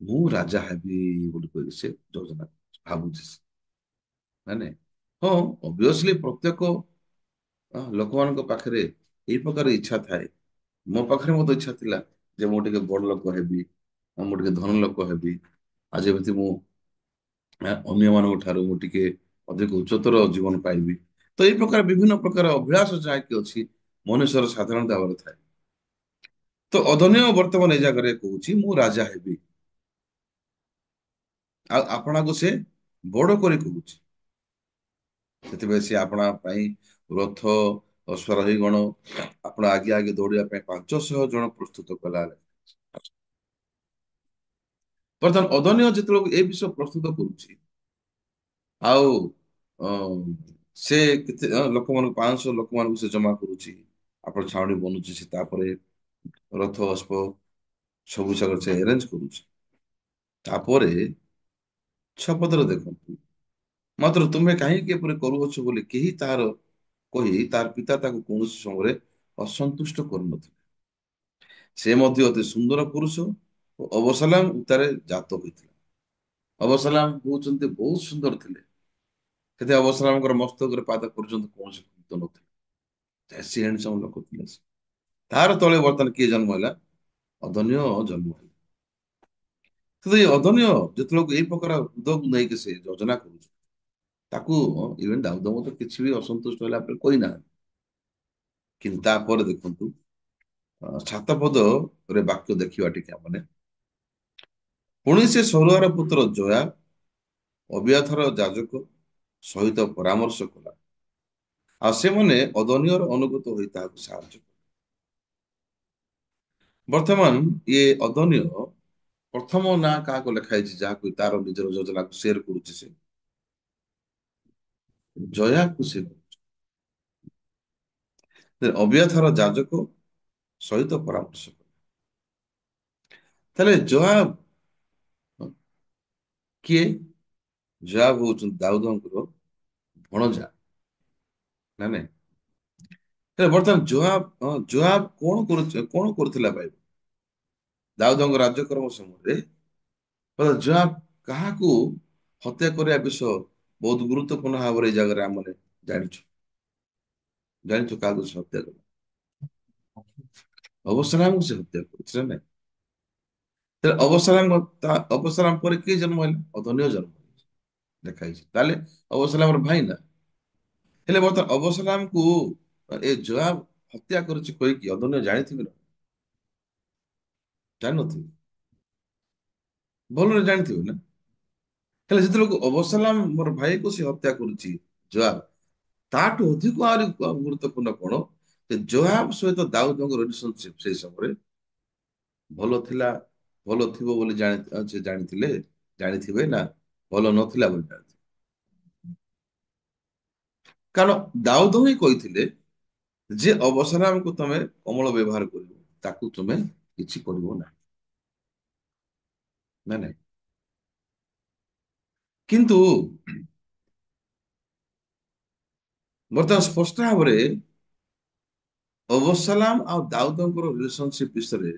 ମୁଁ ରାଜା ହେବି ବୋଲି କହିକି ସେ ଯୋଜନା ଭାବୁଛି। ମାନେ ହଁ, ଅବଭିୟସଲି ପ୍ରତ୍ୟେକ ଲୋକମାନଙ୍କ ପାଖରେ ଏଇ ପ୍ରକାର ଇଚ୍ଛା ଥାଏ। ମୋ ପାଖରେ ମଧ୍ୟ ଇଚ୍ଛା ଥିଲା ଯେ ମୁଁ ଟିକେ ବଡ ଲୋକ ହେବି, ମୁଁ ଟିକେ ଧନୀ ଲୋକ ହେବି, ଆଉ ଯେମିତି ମୁଁ ଅନ୍ୟମାନଙ୍କ ଠାରୁ ମୁଁ ଟିକେ ଅଧିକ ଉଚ୍ଚତର ଜୀବନ ପାଇବି। ତ ଏଇ ପ୍ରକାର ବିଭିନ୍ନ ପ୍ରକାର ଅଭିଳାଷ ଯାହାକି ଅଛି ମନୁଷ୍ୟର ସାଧାରଣ ଭାବରେ ଥାଏ। ତ ଅଦନୀୟ ବର୍ତ୍ତମାନ ଏଇ ଜାଗାରେ କହୁଛି ମୁଁ ରାଜା ହେବି, ଆଉ ଆପଣଙ୍କୁ ସେ ବଡ କରି କହୁଛି। ସେଥିପାଇଁ ସେ ଆପଣା ପାଇଁ ରଥ ଅଶ୍ୱାରୋହୀ ଗଣ ଆପଣ ଆଗେ ଆଗେ ଦୌଡିବା ପାଇଁ 500 ଜଣ ପ୍ରସ୍ତୁତ କଲା। ବର୍ତ୍ତମାନ ଅଦନୀୟ ଯେତେବେଳେ ଏ ବିଷୟ ପ୍ରସ୍ତୁତ କରୁଛି, ଆଉ ଅ, ସେ କେତେ ଲୋକମାନଙ୍କୁ 500 ଲୋକମାନଙ୍କୁ ସେ ଜମା କରୁଛି। ଆପଣ ଛାଉଣୀ ବନୁଛି ସେ, ତାପରେ ରଥ ଅଶ୍ବ ସବୁ ଜାଗା ସେ ଆରେଞ୍ଜ କରୁଛି। ତାପରେ 6 ପଦରେ ଦେଖନ୍ତୁ, ମାତ୍ର ତୁମେ କାହିଁକି ଏପରି କରୁଅଛ ବୋଲି କେହି ତାହାର କହି ତାର ପିତା ତାକୁ କୌଣସି ସମୟରେ ଅସନ୍ତୁଷ୍ଟ କରୁନଥିଲେ। ସେ ମଧ୍ୟ ଅତି ସୁନ୍ଦର ପୁରୁଷ ଓ ଅବସଲାମ ଉତ୍ତାରେ ଜାତ ହୋଇଥିଲା। ଅବସଲାମ ହଉଛନ୍ତି ବହୁତ ସୁନ୍ଦର ଥିଲେ। ସେଥିପାଇଁ ଅବସଲାମଙ୍କର ମସ୍ତକରେ ପାଦ ପର୍ଯ୍ୟନ୍ତ କୌଣସି ଖୁଁତ ନଥିଲା। ସେ ହ୍ୟାଣ୍ଡସମ ଲୋକ ଥିଲେ ସେ। ତାର ତଳେ ବର୍ତ୍ତମାନ କିଏ ଜନ୍ମ ହେଲା? ଅଦନ୍ୟ ଜନ୍ମ ହେଲା। କିନ୍ତୁ ଏଇ ଅଦନ୍ୟ ଯେତେବେଳେ ଏଇ ପ୍ରକାର ଉଦ୍ୟୋଗ ନେଇକି ସେ ଯୋଜନା କରୁଛି, ତାକୁ ଇଭେନ ଦାଉଦ ମଧ୍ୟ କିଛି ବି ଅସନ୍ତୁଷ୍ଟ ହେଲା ପରେ କହିନାହାନ୍ତି। କିନ୍ତୁ ତାପରେ ଦେଖନ୍ତୁ 7 ପଦରେ ବାକ୍ୟ ଦେଖିବା ଟିକେ ମାନେ, ପୁଣି ସେ ସରୁଆର ପୁତ୍ର ଜୟା ଅବିୟାଥର ଯାଜକ ସହିତ ପରାମର୍ଶ କଲା, ଆଉ ସେମାନେ ଅଦନୀୟର ଅନୁଗତ ହୋଇ ତାହାକୁ ସାହାଯ୍ୟ କଲେ। ବର୍ତ୍ତମାନ ଇଏ ଅଦନୀୟ ପ୍ରଥମ ନାଁ କାହାକୁ ଲେଖା ହେଇଛି, ଯାହାକୁ ତାର ନିଜର ଯୋଜନାକୁ ସେୟାର କରୁଛି ସେ ଜୟାକୁ ସେ ଅବିୟାଥର ଯାଜକ ସହିତ ପରାମର୍ଶ କଲେ। ତାହେଲେ ଯୋଆବ କିଏ? ଯୋଆବ ହଉଛନ୍ତି ଦାଉଦଙ୍କର ଭଣଜା, ନା ନାଇଁ? ହେଲେ ବର୍ତ୍ତମାନ ଯୋଆବ କଣ କରୁଛି, କଣ କରୁଥିଲା ଭାଇ ଦାଉଦଙ୍କ ରାଜ୍ୟକ୍ରମ ସମୟରେ? ଯୋଆବ କାହାକୁ ହତ୍ୟା କରିବା ବିଷୟ ବହୁତ ଗୁରୁତ୍ୱପୂର୍ଣ୍ଣ ଭାବରେ ଏଇ ଜାଗାରେ ଆମେ ଜାଣିଛୁ। ଜାଣିଛୁ କାହାକୁ ସେ ହତ୍ୟା କଲା? ଅବସଲାମକୁ ସେ ହତ୍ୟା କରୁଛି, ନା ନାଇଁ? ତାହେଲେ ଅବସଲାମ ପରେ କିଏ ଜନ୍ମ ହେଲା? ଅଦନୀୟ ଜନ୍ମ ଲେଖା ହେଇଛି। ତାହେଲେ ଅବସଲାମର ଭାଇ ନା? ହେଲେ ବର୍ତ୍ତମାନ ଅବସଲାମକୁ ଏ ଯୋଆବ ହତ୍ୟା କରୁଛି କହିକି ଅଦନ୍ୟ ଜାଣିଥିବେ ନା? ଜାଣିନଥିବେ? ଭଲରେ ଜାଣିଥିବେ ନା? ହେଲେ ଯେତେବେଳେ ଅବସଲାମ ମୋର ଭାଇକୁ ସେ ହତ୍ୟା କରୁଛି ଯୋଆବ, ତାଠୁ ଅଧିକ ଆହୁରି ଗୁରୁତ୍ୱପୂର୍ଣ୍ଣ କଣ, ଯେ ଯୋଆବ ସହିତ ଦାଉଦଙ୍କ ରିଲେସନସିପ ସେଇ ସମୟରେ ଭଲ ଥିଲା, ଭଲ ଥିବ ବୋଲି ସେ ଜାଣିଥିଲେ, ଜାଣିଥିବେ ନା ଭଲ ନଥିଲା ବୋଲି ଜାଣିଥିଲେ? କାରଣ ଦାଉଦ ହିଁ କହିଥିଲେ ଯେ ଅବସଲାମକୁ ତମେ ଅମଳ ବ୍ୟବହାର କରିବ, ତାକୁ ତୁମେ କିଛି କରିବ ନାହିଁ, ନା ନାଇଁ? କିନ୍ତୁ ବର୍ତ୍ତମାନ ସ୍ପଷ୍ଟ ଭାବରେ ଅବସଲାମ ଆଉ ଦାଉଦଙ୍କର ରିଲେସନସିପ ବିଷୟରେ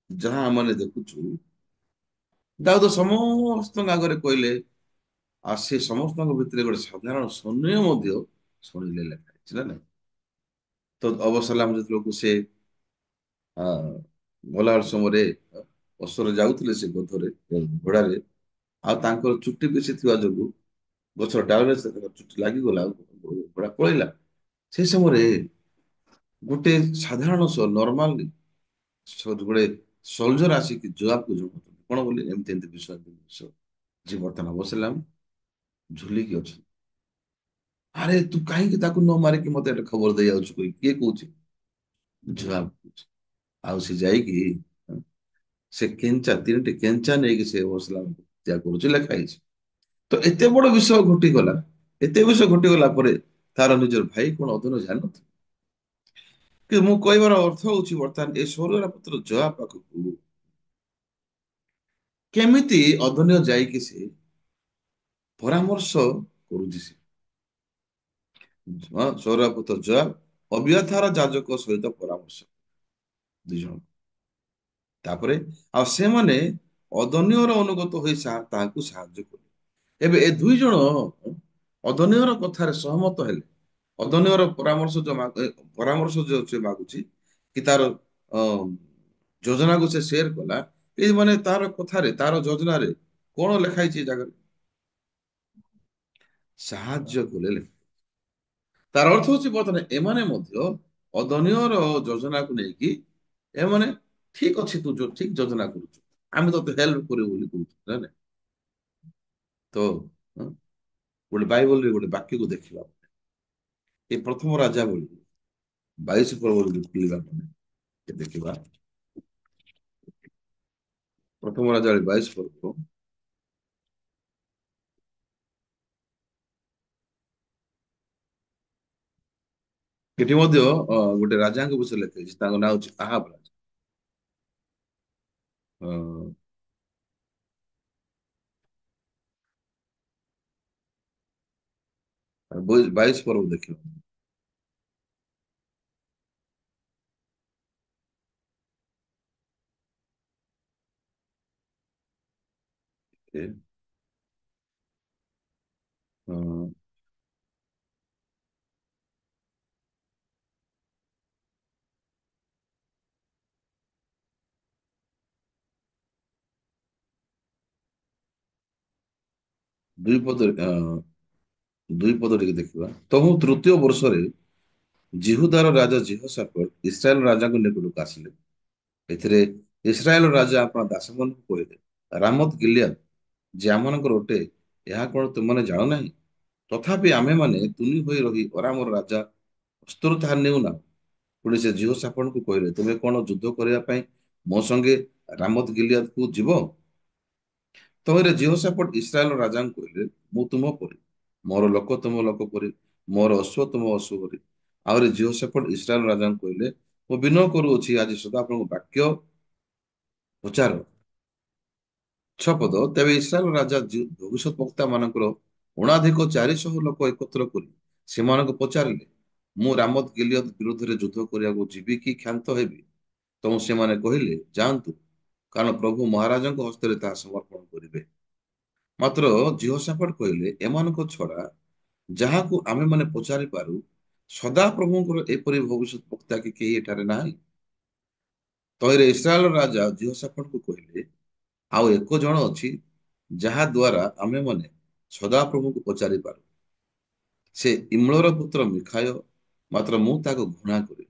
ଯାହା ଆମେ ଦେଖୁଛୁ, ଦାଉଦ ସମସ୍ତଙ୍କ ଆଗରେ କହିଲେ, ଆଉ ସେ ସମସ୍ତଙ୍କ ଭିତରେ ଗୋଟେ ସାଧାରଣ ସୈନ୍ୟ ମଧ୍ୟ ଶୁଣିଲେ ଲେଖା ହେଇଛି, ନା ନାଇଁ? ତ ଅବସଲାମ ଯେତେବେଳକୁ ସେ ଆ ଗଲାବେଳ ସମୟରେ ଅଶ୍ୱରେ ଯାଉଥିଲେ ସେ ଗଧରେ ଘୋଡାରେ, ଆଉ ତାଙ୍କର ଚୁଟି ବେଶୀ ଥିବା ଯୋଗୁ ଗଛର ଡାଳରେ ସେ ତାଙ୍କର ଚୁଟି ଲାଗିଗଲା, ଆଉ ଘୋଡା ପଳେଇଲା। ସେଇ ସମୟରେ ଗୋଟେ ସାଧାରଣ ନର୍ମାଲ ଗୋଟେ ସୋଲଜର ଆସିକି ଜବାବକୁ ଜଣାଉଛନ୍ତି କଣ ବୋଲି, ଏମିତି ଏମିତି ବିଷୟ ଯେ ବର୍ତ୍ତମାନ ଅବସଲାମ ଝୁଲିକି ଅଛି। ଆରେ ତୁ କାହିଁକି ତାକୁ ନ ମାରିକି ମତେ ଏଟା ଖବର ଦେଇ ଯାଉଛୁ? କିଏ କହୁଛି? ଜବାବ କହୁଛି। ଆଉ ସେ ଯାଇକି ସେ କେଞ୍ଚା 3ଟି କେଞ୍ଚା ନେଇକି ସେ ଅବସଲାମକୁ ହତ୍ୟା କରୁଛି ଲେଖା ହେଇଛି। ତ ଏତେ ବଡ ବିଷୟ ଘଟିଗଲା, ଏତେ ବିଷୟ ଘଟିଗଲା ପରେ ତାର ନିଜର ଭାଇ କଣ ଅଧୁନ ଜାଣିନଥିଲେ। କିନ୍ତୁ ମୁଁ କହିବାର ଅର୍ଥ ହଉଛି ବର୍ତ୍ତମାନ ଏ ସୌରରା ପୁତ୍ର ଜୟା ପାଖକୁ କେମିତି ଅଧନ୍ୟ ଯାଇକି ସେ ପରାମର୍ଶ କରୁଛି ସେ। ସୌର ପୁତ୍ର ଜୟା ଅବ୍ୟଥାର ଯାଜକ ସହିତ ପରାମର୍ଶ, ଦୁଇ ଜଣ। ତାପରେ ଆଉ ସେମାନେ ଅଦନ୍ୟର ଅନୁଗତ ହୋଇ ତାହାକୁ ସାହାଯ୍ୟ କଲେ। ଏବେ ଏ ଦୁଇ ଜଣ ଅଦନ୍ୟର କଥାରେ ସହମତ ହେଲେ। ଅଦନ୍ୟର ପରାମର୍ଶ ପରାମର୍ଶ ଯୋଉ ସେ ମାଗୁଛି କି ତାର ଅ ଯୋଜନାକୁ ସେ ସେୟାର କଲା। ଏଇ ମାନେ ତାର କଥାରେ ତାର ଯୋଜନାରେ କଣ ଲେଖା ହେଇଛି ଏ ଜାଗାରେ? ସାହାଯ୍ୟ କଲେ। ତାର ଅର୍ଥ ହଉଛି ବର୍ତ୍ତମାନ ଏମାନେ ମଧ୍ୟ ଅଦନୀୟର ଯୋଜନାକୁ ନେଇକି ଏମାନେ ଠିକ ଅଛି, ତୁ ଯୋଉ ଠିକ ଯୋଜନା କରୁଛୁ, ଆମେ ତତେ ହେଲ୍ପ କରିବୁ ବୋଲି କହୁଛୁ ନା ନାଇଁ। ତ ହଁ, ଗୋଟେ ବାଇବଲରେ ଗୋଟେ ବାକ୍ୟକୁ ଦେଖିବା, ଏ ପ୍ରଥମ ରାଜା ବଳି 22 ପର୍ବରୁ ଦେଖିବା ଦେଖିବା। ପ୍ରଥମ ରାଜା 22 ପର୍ବ, ଏଠି ମଧ୍ୟ ଗୋଟେ ରାଜାଙ୍କ ବିଷୟରେ ଲେଖା ହେଇଛି, ତାଙ୍କ ନାଁ ହଉଛି ଆହାବ ରାଜା। ଅ, 22 ପର୍ବ ଦେଖିବା। ଏ, ଅ, 2 ପଦ, 2 ପଦ ଟିକେ ଦେଖିବା। ତହୁ ତୃତୀୟ ବର୍ଷରେ ଜିହୁଦାର ରାଜା ଜିହୋଶାଫାଟ ଇସ୍ରାଏଲ ରାଜାଙ୍କ ନିକଟକୁ ଆସିଲେ। ଏଥିରେ ଇସ୍ରାଏଲ ରାଜା ଆପଣା ଦାସମାନଙ୍କୁ କହିଲେ, ରାମତ ଗିଲିଆଦ ଯେ ଆମମାନଙ୍କର ଅଟେ, ଏହା କଣ ତୁମମାନେ ଜାଣ ନାହିଁ? ତଥାପି ଆମେମାନେ ତୁନି ହୋଇ ରହି ଅରାମର ରାଜା ଅସ୍ତ୍ର ତାହା ନେଉନା। ପୁଣି ସେ ଜିହୋଶାଫାଟଙ୍କୁ କହିଲେ, ତୁମେ କଣ ଯୁଦ୍ଧ କରିବା ପାଇଁ ମୋ ସଙ୍ଗେ ରାମତ ଗିଲିଆଦକୁ ଯିବ? ତହିଁରେ ଜିହୋଶାଫାଟ ଇସ୍ରାଏଲ ରାଜାଙ୍କୁ କହିଲେ, ମୁଁ ତୁମ ପରି, ମୋର ଲୋକ ତୁମ ଲୋକ ପରି, ମୋର ଅଶ୍ଵ ତୁମ ଅଶ୍ଵ ପରି। ଆହୁରି ଜିହୋଶାଫାଟ ଇସ୍ରାଏଲ ରାଜାଙ୍କୁ କହିଲେ, ମୁଁ ବିନୟ କରୁଅଛି ଆଜି ସୁଦ୍ଧା ଆପଣଙ୍କ ବାକ୍ୟ ପଚାର। 6 ପଦ, ତେବେ ଇସ୍ରାଏଲ ରାଜା ଭବିଷ୍ୟତ ବକ୍ତା ମାନଙ୍କର ଅଣାଧିକ 400 ଲୋକ ଏକତ୍ର କରି ସେମାନଙ୍କୁ ପଚାରିଲେ, ମୁଁ ରାମତ ଗିଲିୟଦ ବିରୁଦ୍ଧରେ ଯୁଦ୍ଧ କରିବାକୁ ଯିବି କି କ୍ଷାନ୍ତ ହେବି? ତ ସେମାନେ କହିଲେ, ଯାଆନ୍ତୁ, କାରଣ ପ୍ରଭୁ ମହାରାଜାଙ୍କ ହସ୍ତରେ ତାହା ସମର୍ପଣ କରିବେ। ମାତ୍ର ଜିହୋଶାଫାଟ କହିଲେ, ଏମାନଙ୍କ ଛଡା ଯାହାକୁ ଆମେମାନେ ପଚାରି ପାରୁ, ସଦା ପ୍ରଭୁଙ୍କର ଏପରି ଭବିଷ୍ୟତ ବକ୍ତା କି କେହି ଏଠାରେ ନାହିଁ। ତହିଁରେ ଇସ୍ରାଏଲ ରାଜା ଜିହୋଶାଫାଟଙ୍କୁ କହିଲେ, ଆଉ ଏକ ଜଣ ଅଛି, ଯାହା ଦ୍ୱାରା ଆମେମାନେ ସଦାପ୍ରଭୁଙ୍କୁ ପଚାରି ପାରୁ। ସେ ଇମ୍ଳର ପୁତ୍ର ମିଖାୟ, ମାତ୍ର ମୁଁ ତାକୁ ଘୃଣା କରେ,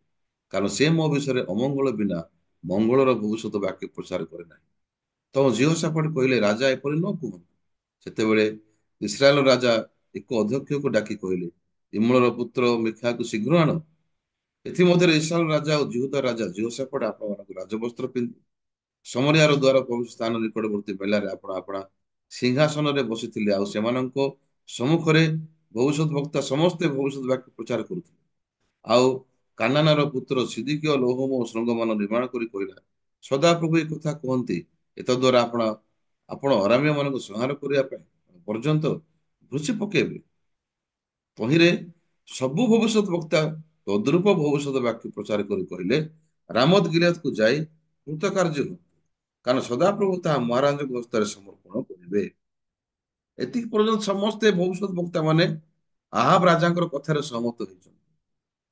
କାରଣ ସେ ମୋ ବିଷୟରେ ଅମଙ୍ଗଳ ବିନା ମଙ୍ଗଳର ଭବିଷ୍ୟତ ବାକ୍ୟ ପ୍ରଚାର କରେ ନାହିଁ। ତ ଜିହୋଶାଫାଟ କହିଲେ, ରାଜା ଏପରି ନ କୁହନ୍ତୁ। ସେତେବେଳେ ଇସ୍ରାଏଲ ରାଜା ଏକ ଅଧ୍ୟକ୍ଷକୁ ଡାକି କହିଲେ, ଇମ୍ଳର ପୁତ୍ର ମିଖାକୁ ଶୀଘ୍ର ଆଣ। ଏଥିମଧ୍ୟରେ ଇସ୍ରାଏଲ ରାଜା ଓ ଜିହୁଦା ରାଜା ଜିହୋଶାଫାଟ ଆପଣମାନଙ୍କୁ ରାଜବସ୍ତ୍ର ପିନ୍ଧି ସମରିୟାର ଦ୍ୱାର ପ୍ରବେଶ ସ୍ଥାନ ନିକଟବର୍ତ୍ତୀ ବେଲାରେ ଆପଣ ଆପଣା ସିଂହାସନରେ ବସିଥିଲେ, ଆଉ ସେମାନଙ୍କ ସମ୍ମୁଖରେ ଭବିଷ୍ୟତ ବକ୍ତା ସମସ୍ତେ ଭବିଷ୍ୟତ ବାକ୍ୟ ପ୍ରଚାର କରୁଥିଲେ। ଆଉ କାନାନାର ପୁତ୍ର ସିଦିକିଅ ଲୌହମ ଓ ଶୃଙ୍ଗମାନ ନିର୍ମାଣ କରି କହିଲା, ସଦାପ୍ରଭୁ ଏ କଥା କୁହନ୍ତି, ଏତଦ୍ୱାରା ଆପଣ ଅରାମ୍ୟ ମାନଙ୍କୁ ସଂହାର କରିବା ପାଇଁ ପର୍ଯ୍ୟନ୍ତ ଭୃଷି ପକେଇବେ। ତହିଁରେ ସବୁ ଭବିଷ୍ୟତ ବକ୍ତା ତଦ୍ରୂପ ଭବିଷ୍ୟତ ବାକ୍ୟ ପ୍ରଚାର କରି କହିଲେ, ରାମତ ଗିଲିଆଦକୁ ଯାଇ କୃତକାର୍ଯ୍ୟ ହୁଅ, କାରଣ ସଦାପ୍ରଭୁ ତାହା ମହାରାଜଙ୍କ ହସ୍ତରେ ସମର୍ପଣ କରିବେ। ଏତିକି ପର୍ଯ୍ୟନ୍ତ ସମସ୍ତେ ଭବିଷ୍ୟତ ବକ୍ତା ମାନେ ଆହାବ ରାଜାଙ୍କର କଥାରେ ସହମତ ହେଇଛନ୍ତି।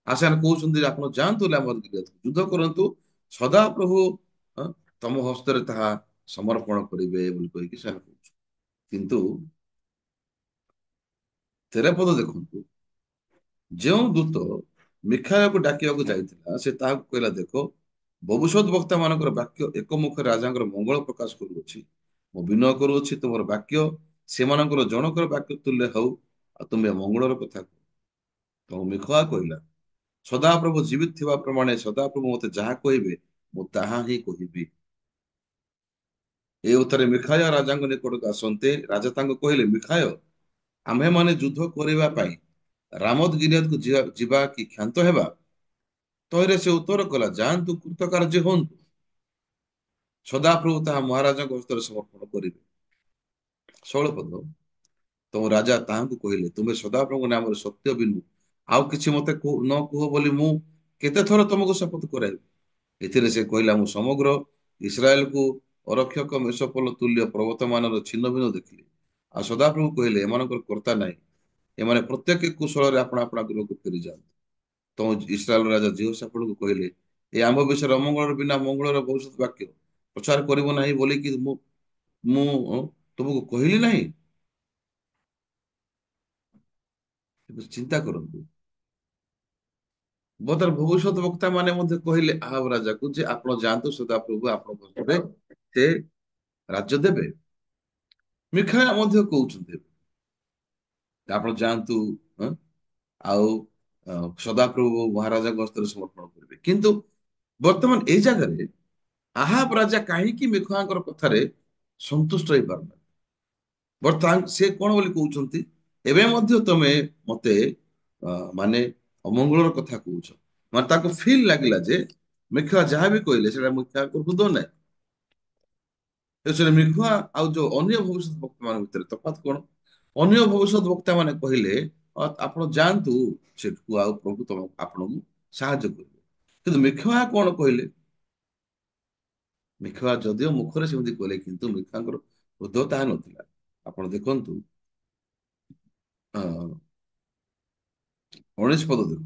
ଆଉ ସେମାନେ କହୁଛନ୍ତି, ଆପଣ ଯାଆନ୍ତୁ ରାମତ ଗିଲିଆଦକୁ ଯୁଦ୍ଧ କରନ୍ତୁ, ସଦାପ୍ରଭୁ ଅ, ତମ ହସ୍ତରେ ତାହା ସମର୍ପଣ କରିବେ ବୋଲି କହିକି ସେମାନେ କହୁଛନ୍ତି। କିନ୍ତୁ 13 ପଦ ଦେଖନ୍ତୁ, ଯେଉଁ ଦୂତ ମିଖାୟାକୁ ଡାକିବାକୁ ଯାଇଥିଲା, ସେ ତାହାକୁ କହିଲା, ଦେଖ, ଭବିଷ୍ୟତ ବକ୍ତା ମାନଙ୍କର ବାକ୍ୟ ଏକ ମୁଖରେ ରାଜାଙ୍କର ମଙ୍ଗଳ ପ୍ରକାଶ କରୁଅଛି। ମୁଁ ବିନୟ କରୁଅଛି, ତୁମର ବାକ୍ୟ ସେମାନଙ୍କର ଜଣକର ବାକ୍ୟ ତୁଲ୍ୟ ହଉ, ଆଉ ତୁମେ ମଙ୍ଗଳର କଥା କୁହ। ତ ମିଖଆ କହିଲା, ସଦାପ୍ରଭୁ ଜୀବିତ ଥିବା ପ୍ରମାଣେ ସଦାପ୍ରଭୁ ମତେ ଯାହା କହିବେ ମୁଁ ତାହା ହିଁ କହିବି। ଏ ଉତ୍ତରେ ମିଖାୟ ରାଜାଙ୍କ ନିକଟକୁ ଆସନ୍ତେ ରାଜା ତାଙ୍କୁ କହିଲେ, ମିଖାୟ, ଆମ୍ଭେମାନେ ଯୁଦ୍ଧ କରିବା ପାଇଁ ରାମୋତ ଗିଲିଆଦକୁ ଯିବା କି କ୍ଷାନ୍ତ ହେବା? ତହିଁରେ ସେ ଉତ୍ତର କଲା, ଯାଆନ୍ତୁ, କୃତକାର୍ଯ୍ୟ ହୁଅନ୍ତୁ। ସଦାପ୍ରଭୁ ତାହା ମହାରାଜାଙ୍କ ହସ୍ତରେ ସମର୍ପଣ କରିବେ। 16 ପଦ। ତମ ରାଜା ତାହାଙ୍କୁ କହିଲେ, ତୁମେ ସଦାପ୍ରଭୁଙ୍କ ନାମରେ ସତ୍ୟ ବିନୁ ଆଉ କିଛି ମତେ ନ କୁହ ବୋଲି ମୁଁ କେତେ ଥର ତମକୁ ଶପଥ କରାଇବି? ଏଥିରେ ସେ କହିଲା, ମୁଁ ସମଗ୍ର ଇସ୍ରାଏଲକୁ ଅରକ୍ଷକ ମେଷପୋଲ ତୁଲ୍ୟ ପର୍ବତ ମାନର ଛିନ୍ନ ଭିନ୍ନ ଦେଖିଲି। ଆଉ ସଦାପ୍ରଭୁ କହିଲେ, ଏମାନଙ୍କର କର୍ତ୍ତା ନାହିଁ, ଏମାନେ ପ୍ରତ୍ୟେକ କୁଶଳରେ ଆପଣା ଆପଣା ଗୃହକୁ ଫେରିଯାଆନ୍ତି। ତ ଇସ୍ରାଏଲ ରାଜା ଜିହୋଶାଫାଟକୁ କହିଲେ, ଏ ଆମ୍ଭ ବିଷୟରେ ଅମଙ୍ଗଳର ବିନା ମଙ୍ଗଳର ଭବିଷ୍ୟତ ବାକ୍ୟ ପ୍ରଚାର କରିବ ନାହିଁ ବୋଲିକି ମୁଁ ମୁଁ ତୁମକୁ କହିଲି ନାହିଁ? ଏବେ ଚିନ୍ତା କରନ୍ତୁ। ବର୍ତ୍ତମାନ ଭବିଷ୍ୟତ ବକ୍ତା ମାନେ ମଧ୍ୟ କହିଲେ ଆହାବ ରାଜାକୁ ଯେ ଆପଣ ଯାଆନ୍ତୁ, ସଦାପ୍ରଭୁ ଆପଣଙ୍କ ହସ୍ତରେ ସେ ରାଜ୍ୟ ଦେବେ। ମିଖାୟା ମଧ୍ୟ କହୁଛନ୍ତି ଆପଣ ଯାଆନ୍ତୁ, ହଁ, ଆଉ ସଦାପ୍ରଭୁ ମହାରାଜାଙ୍କ ହସ୍ତରେ ସମର୍ପଣ କରିବେ। କିନ୍ତୁ ବର୍ତ୍ତମାନ ଏଇ ଜାଗାରେ ଆହାବ ରାଜା କାହିଁକି ମିଖାୟାଙ୍କର କଥାରେ ସନ୍ତୁଷ୍ଟ ହେଇପାରୁନାହାନ୍ତି? ବର୍ତ୍ତମାନ ସେ କଣ ବୋଲି କହୁଛନ୍ତି, ଏବେ ମଧ୍ୟ ତମେ ମତେ ମାନେ ଅମଙ୍ଗଳର କଥା କହୁଛ। ମାନେ ତାଙ୍କୁ ଫିଲ୍ ଲାଗିଲା ଯେ ମିଖୁଆ ଯାହା ବି କହିଲେ ସେଟା ମିଖୁଆଙ୍କ ହୃଦୟ ନାହିଁ। ସେଟା ମିଖୁଆ ଆଉ ଯୋଉ ଅନ୍ୟ ଭବିଷ୍ୟତ ବକ୍ତା ମାନଙ୍କ ଭିତରେ ତଫାତ୍ କଣ? ଅନ୍ୟ ଭବିଷ୍ୟତ ବକ୍ତା ମାନେ କହିଲେ, ଆପଣ ଯାଆନ୍ତୁ ସେଠକୁ, ଆଉ ପ୍ରଭୁ ତମ ଆପଣଙ୍କୁ ସାହାଯ୍ୟ କରିବେ। କିନ୍ତୁ ମିଖୁଆ କଣ କହିଲେ? ମିଖୁଆ ଯଦିଓ ମୁଖରେ ସେମିତି କହିଲେ, କିନ୍ତୁ ମିଖୁଆଙ୍କର ହୃଦୟ ତାହା ନଥିଲା। ଆପଣ ଦେଖନ୍ତୁ 19 ପଦ ଦେଖ।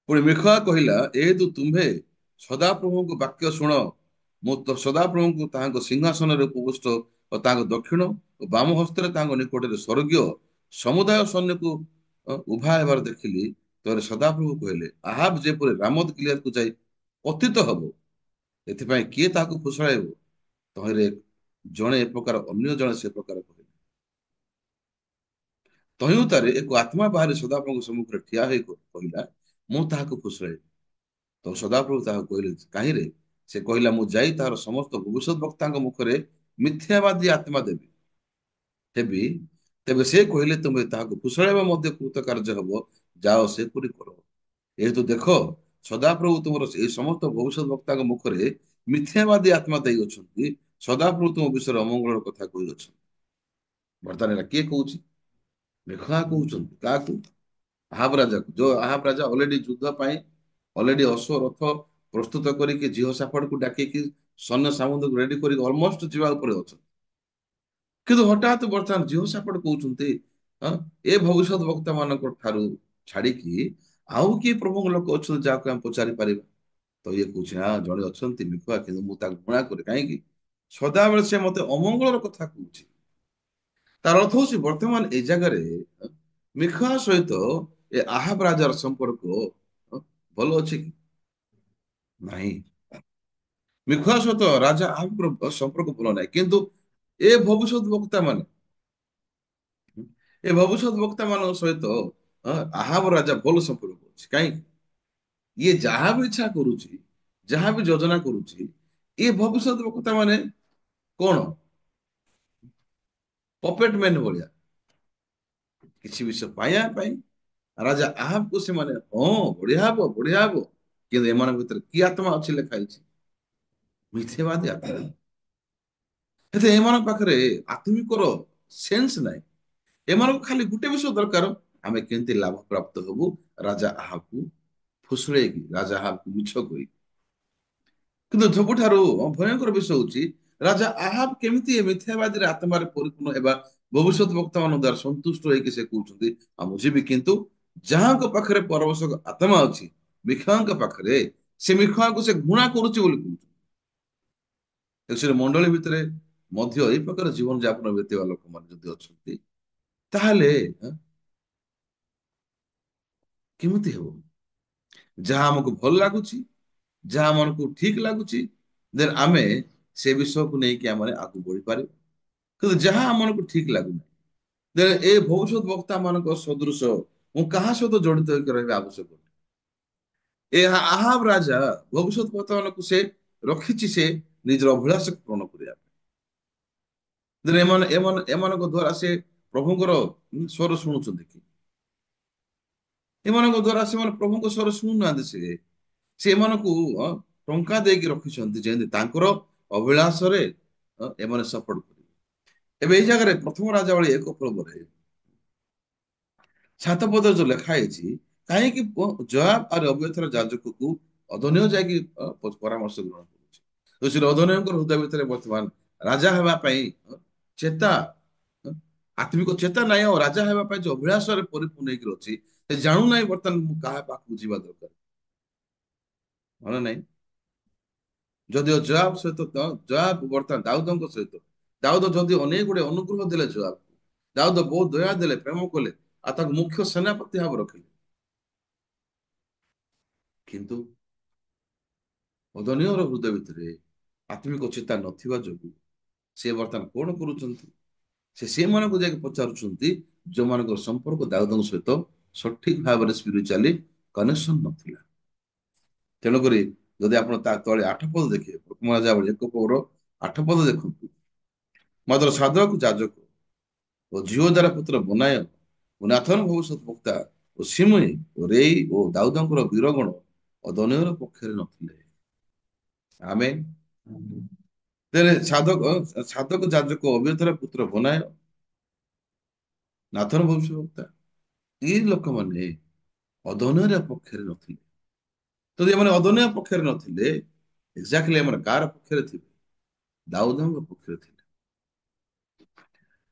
ପୁଣି ମିଖା କହିଲା, ତୁ ତୁମ୍ଭେ ସଦାପ୍ରଭୁଙ୍କ ବାକ୍ୟ ଶୁଣ। ମୁଁ ତ ସଦାପ୍ରଭୁଙ୍କୁ ତାହାଙ୍କ ସିଂହାସନରେ ଉପବିଷ୍ଟ ଓ ତାଙ୍କ ଦକ୍ଷିଣ ଓ ବାମ ହସ୍ତରେ ତାଙ୍କ ନିକଟରେ ସ୍ୱର୍ଗୀୟ ସମୁଦାୟ ସୈନ୍ୟକୁ ଉଭା ହେବାର ଦେଖିଲି। ତୋର ସଦାପ୍ରଭୁ କହିଲେ, ଆହାବ ଯେପରି ରାମୋତ ଗିଲିଆଦକୁ ଯାଇ ପତିତ ହବ, ଏଥିପାଇଁ କିଏ ତାହାକୁ ଫୁସଳାଇବ? ତହିଁରେ ଜଣେ ଏ ପ୍ରକାର, ଅନ୍ୟ ଜଣେ ସେ ପ୍ରକାର କହିଲେ। ତହିଁତାରେ ଏକ ଆତ୍ମା ବାହାରେ ସଦାପ୍ରଭୁଙ୍କ ସମ୍ମୁଖରେ ଠିଆ ହୋଇ କହିଲା, ମୁଁ ତାହାକୁ ଫୁସଳାଇବି। ତ ସଦାପ୍ରଭୁ ତାହାକୁ କହିଲେ, କାହିଁରେ? ସେ କହିଲା, ମୁଁ ଯାଇ ତାହାର ସମସ୍ତ ଭବିଷ୍ୟତ ବକ୍ତାଙ୍କ ମୁଖରେ ମିଥ୍ୟାବାଦୀ ଆତ୍ମା ଦେବି ହେବି। ତେବେ ସେ କହିଲେ, ତୁମେ ତାହାକୁ ଫୁସଳାଇବା ମଧ୍ୟ କୃତ କାର୍ଯ୍ୟ ହବ, ଯାଅ ସେପରି କର। ଯେହେତୁ ଦେଖ, ସଦାପ୍ରଭୁ ତୁମର এই ସମସ୍ତ ଭବିଷ୍ୟତ ବକ୍ତାଙ୍କ ମୁଖରେ ମିଥ୍ୟାବାଦୀ ଆତ୍ମା ଦେଇଅଛନ୍ତି। ସଦାପ୍ରଭୁ ତୁମ ବିଷୟରେ ଅମଙ୍ଗଳର କଥା କହିଅଛନ୍ତି। ବର୍ତ୍ତମାନ ଏଟା କିଏ କହୁଛି? ମେଘା କହୁଛନ୍ତି କାହାକୁ? ଆହାବ ରାଜାକୁ। ଯୋଉ ଆହାବ ରାଜା ଅଲରେଡି ଯୁଦ୍ଧ ପାଇଁ ଅଲରେଡି ଅଶ୍ଵ ରଥ ପ୍ରସ୍ତୁତ କରିକି ଜିହୋଶାଫାଟକୁ ଡାକିକି ସୈନ୍ୟ ସାମନ୍ତକୁ ରେଡି କରିକି ଅଲମୋଷ୍ଟ ଯିବା ଉପରେ ଅଛନ୍ତି। କିନ୍ତୁ ହଠାତ୍ ବର୍ତ୍ତମାନ ଜିହୋଶାଫାଟ କହୁଛନ୍ତି, ହଁ, ଏ ଭବିଷ୍ୟତ ବକ୍ତା ମାନଙ୍କ ଠାରୁ ଛାଡିକି ଆଉ କିଏ ପ୍ରଭୁଙ୍କ ଲୋକ ଅଛନ୍ତି ଯାହାକୁ ଆମେ ପଚାରି ପାରିବା? ତ ଇଏ କହୁଛି, ହଁ, ଜଣେ ଅଛନ୍ତି ମିଖୁଆ, କିନ୍ତୁ ମୁଁ ତାକୁ ଘୃଣା କରେ। କାହିଁକି? ସଦାବେଳେ ସେ ମତେ ଅମଙ୍ଗଳର କଥା କହୁଛି। ତାର ଅର୍ଥ ହଉଛି ବର୍ତ୍ତମାନ ଏଇ ଜାଗାରେ ମିଖା ସହିତ ଏ ଆହାବ ରାଜାର ସମ୍ପର୍କ ଭଲ ଅଛି କି? ନାହିଁ। ମିଖା ସହିତ ରାଜା ଆହାବର ସମ୍ପର୍କ ଭଲ ନାହିଁ। କିନ୍ତୁ ଏ ଭବିଷ୍ୟତ ବକ୍ତା ମାନେ, ଏ ଭବିଷ୍ୟତ ବକ୍ତା ମାନଙ୍କ ସହିତ ଆହାବ ରାଜା ଭଲ ସମ୍ପର୍କ ଅଛି। କାହିଁକି? ଇଏ ଯାହା ବି ଇଚ୍ଛା କରୁଛି, ଯାହା ବି ଯୋଜନା କରୁଛି, ଏ ଭବିଷ୍ୟତ ବକ୍ତା ମାନେ କଣ? ପପେଟ ମେନ୍ ଭଳିଆ କିଛି ବିଷୟ ପାଇବା ପାଇଁ ରାଜା ଆହାବକୁ ସେମାନେ, ହଁ, ବଢିଆ ହବ, ବଢିଆ ହବ। କିନ୍ତୁ ଏମାନଙ୍କ ଭିତରେ କି ଆତ୍ମା ଅଛି ଲେଖା ହେଇଛି? ମିଥ୍ୟାବାଦୀ ଆତ୍ମା। ହେଲେ ଏମାନଙ୍କ ପାଖରେ ଆତ୍ମିକର ସେନ୍ସ ନାହିଁ। ଏମାନଙ୍କୁ ଖାଲି ଗୋଟେ ବିଷୟ ଦରକାର, ଆମେ କେମିତି ଲାଭ ପ୍ରାପ୍ତ ହବୁ ରାଜା ଆହାବକୁ ଫୁସୁଳେଇକି, ରାଜା ଆହାବକୁ ମିଛ କହି। କିନ୍ତୁ ସବୁଠାରୁ ଭୟଙ୍କର ବିଷୟ ହଉଛି, ରାଜା ଆହାବ କେମିତି ଏ ମିଥ୍ୟାବାଦୀର ଆତ୍ମାରେ ପରିପୂର୍ଣ୍ଣ ହେବା ଭବିଷ୍ୟତ ବକ୍ତା ମାନଙ୍କ ଦ୍ୱାରା ସନ୍ତୁଷ୍ଟ ହେଇକି ସେ କହୁଛନ୍ତି, ଆଉ ମୁଁ ଯିବି। କିନ୍ତୁ ଯାହାଙ୍କ ପାଖରେ ପରବଶକ ଆତ୍ମା ଅଛି, ମିଖାଙ୍କ ପାଖରେ, ସେ ମିଖାଙ୍କୁ ସେ ଘୃଣା କରୁଛି ବୋଲି କହୁଛନ୍ତି। ସେ ମଣ୍ଡଳୀ ଭିତରେ ମଧ୍ୟ ଏଇ ପ୍ରକାର ଜୀବନ ଯାପନ ବିତେଇବା ଲୋକମାନେ ଯଦି ଅଛନ୍ତି, ତାହେଲେ କେମିତି ହବ? ଯାହା ଆମକୁ ଭଲ ଲାଗୁଛି, ଯାହା ଆମକୁ ଠିକ ଲାଗୁଛି, ଦେନ୍ ଆମେ ସେ ବିଷୟକୁ ନେଇକି ଆମେ ଆଗକୁ ବଢିପାରିବା। କିନ୍ତୁ ଯାହା ଆମକୁ ଠିକ ଲାଗୁନି, ଦେନ୍ ଏ ଭବିଷ୍ୟତ ବକ୍ତା ମାନଙ୍କ ସଦୃଶ ମୁଁ କାହା ସହିତ ଜଡିତ ହେଇକି ରହିବା ଆବଶ୍ୟକ? ଏ ଆହାବ ରାଜା ଭବିଷ୍ୟତ ବକ୍ତା ମାନଙ୍କୁ ସେ ରଖିଛି, ସେ ନିଜର ଅଭିଳାଷ ପୂରଣ କରିବା ପାଇଁ। ଦେନ୍ ଏମାନଙ୍କ ଦ୍ଵାରା ସେ ପ୍ରଭୁଙ୍କର ସ୍ୱର ଶୁଣୁଛନ୍ତି କି? ଏମାନଙ୍କ ଦ୍ଵାରା ସେମାନେ ପ୍ରଭୁଙ୍କ ସ୍ୱର ଶୁଣୁନାହାନ୍ତି। ସେମାନଙ୍କୁ ଟଙ୍କା ଦେଇକି ରଖିଛନ୍ତି ଯେମିତି ତାଙ୍କର ଅଭିଳାଷରେ ଏମାନେ ସପୋର୍ଟ କରିବେ। ଏବେ ଏଇ ଜାଗାରେ ପ୍ରଥମ ରାଜାବଳୀ 1 ପର୍ବରେ 7 ପଦ ଯୋଉ ଲେଖା ହେଇଛି, କାହିଁକି ଜୋଆବ ଆଉ ଅବ୍ୟଥର ଯାଜକକୁ ଅଦନୀୟ ଯାଇକି ପରାମର୍ଶ ଗ୍ରହଣ କରୁଛି। ତ ସେ ଅଦନୀୟଙ୍କର ହୃଦୟ ଭିତରେ ବର୍ତ୍ତମାନ ରାଜା ହେବା ପାଇଁ ଚେତା ଅ, ଆତ୍ମିକ ଚେତା ନାହିଁ, ଆଉ ରାଜା ହେବା ପାଇଁ ଯୋଉ ଅଭିଳାଷରେ ପରିପୂର୍ଣ୍ଣ ହେଇକି ଅଛି, ସେ ଜାଣୁନାହିଁ ବର୍ତ୍ତମାନ ମୁଁ କାହା ପାଖକୁ ଯିବା ଦରକାର। ମନେ ନାହିଁ, ଯଦିଓ ଜବାବ ସହିତ ଜବାବ ବର୍ତ୍ତମାନ ଦାଉଦଙ୍କ ସହିତ, ଦାଉଦ ଯଦି ଅନେକ ଗୁଡେ ଅନୁଗ୍ରହ ଦେଲେ ଜବାବକୁ, ଦାଉଦ ବହୁତ ଦୟା ଦେଲେ, ପ୍ରେମ କଲେ, ଆଉ ତାକୁ ମୁଖ୍ୟ ସେନାପତି ଭାବେ ରଖିଲେ। କିନ୍ତୁ ଅଦନୀୟର ହୃଦୟ ଭିତରେ ଆତ୍ମିକ ଚିନ୍ତା ନଥିବା ଯୋଗୁଁ ସେ ବର୍ତ୍ତମାନ କଣ କରୁଛନ୍ତି? ସେମାନଙ୍କୁ ଯାଇକି ପଚାରୁଛନ୍ତି ଯୋଉମାନଙ୍କର ସମ୍ପର୍କ ଦାଉଦଙ୍କ ସହିତ ସଠିକ ଭାବରେ ସ୍ପିରିଚୁଆଲି କନେକ୍ସନ ନଥିଲା। ତେଣୁକରି ଯଦି ଆପଣ ତା ତଳେ 8 ପଦ ଦେଖିବେ, ପ୍ରଥମ ରାଜାବଳୀ 1 ପର୍ବର 8 ପଦ ଦେଖନ୍ତୁ। ମାତ୍ର ସାଧକ ଯାଜକ ଓ ଝିଅଦାର ପୁତ୍ର ବନାୟ ଓ ନାଥନ ଭବିଷ୍ୟତ ବକ୍ତା ଓ ସିମଇ ଓ ରେଇ ଓ ଦାଉଦଙ୍କର ବୀରଗଣ ଅଦନୀୟର ପକ୍ଷରେ ନଥିଲେ। ଆମେ ତେବେ ସାଧକ ଯାଜକ ଅବିୟତର ପୁତ୍ର ବନାୟ, ନାଥନ ଭବିଷ୍ୟତ ବକ୍ତା, ଏଇ ଲୋକମାନେ ଅଦନୀୟର ପକ୍ଷରେ ନଥିଲେ। ଯଦି ଏମାନେ ଅଦନୀୟ ପକ୍ଷରେ ନଥିଲେ, ଏକ୍ଜାକ୍ଟଲି ଏମାନେ କାହାର ପକ୍ଷରେ ଥିଲେ? ଦାଉଦଙ୍କ ପକ୍ଷରେ ଥିଲେ।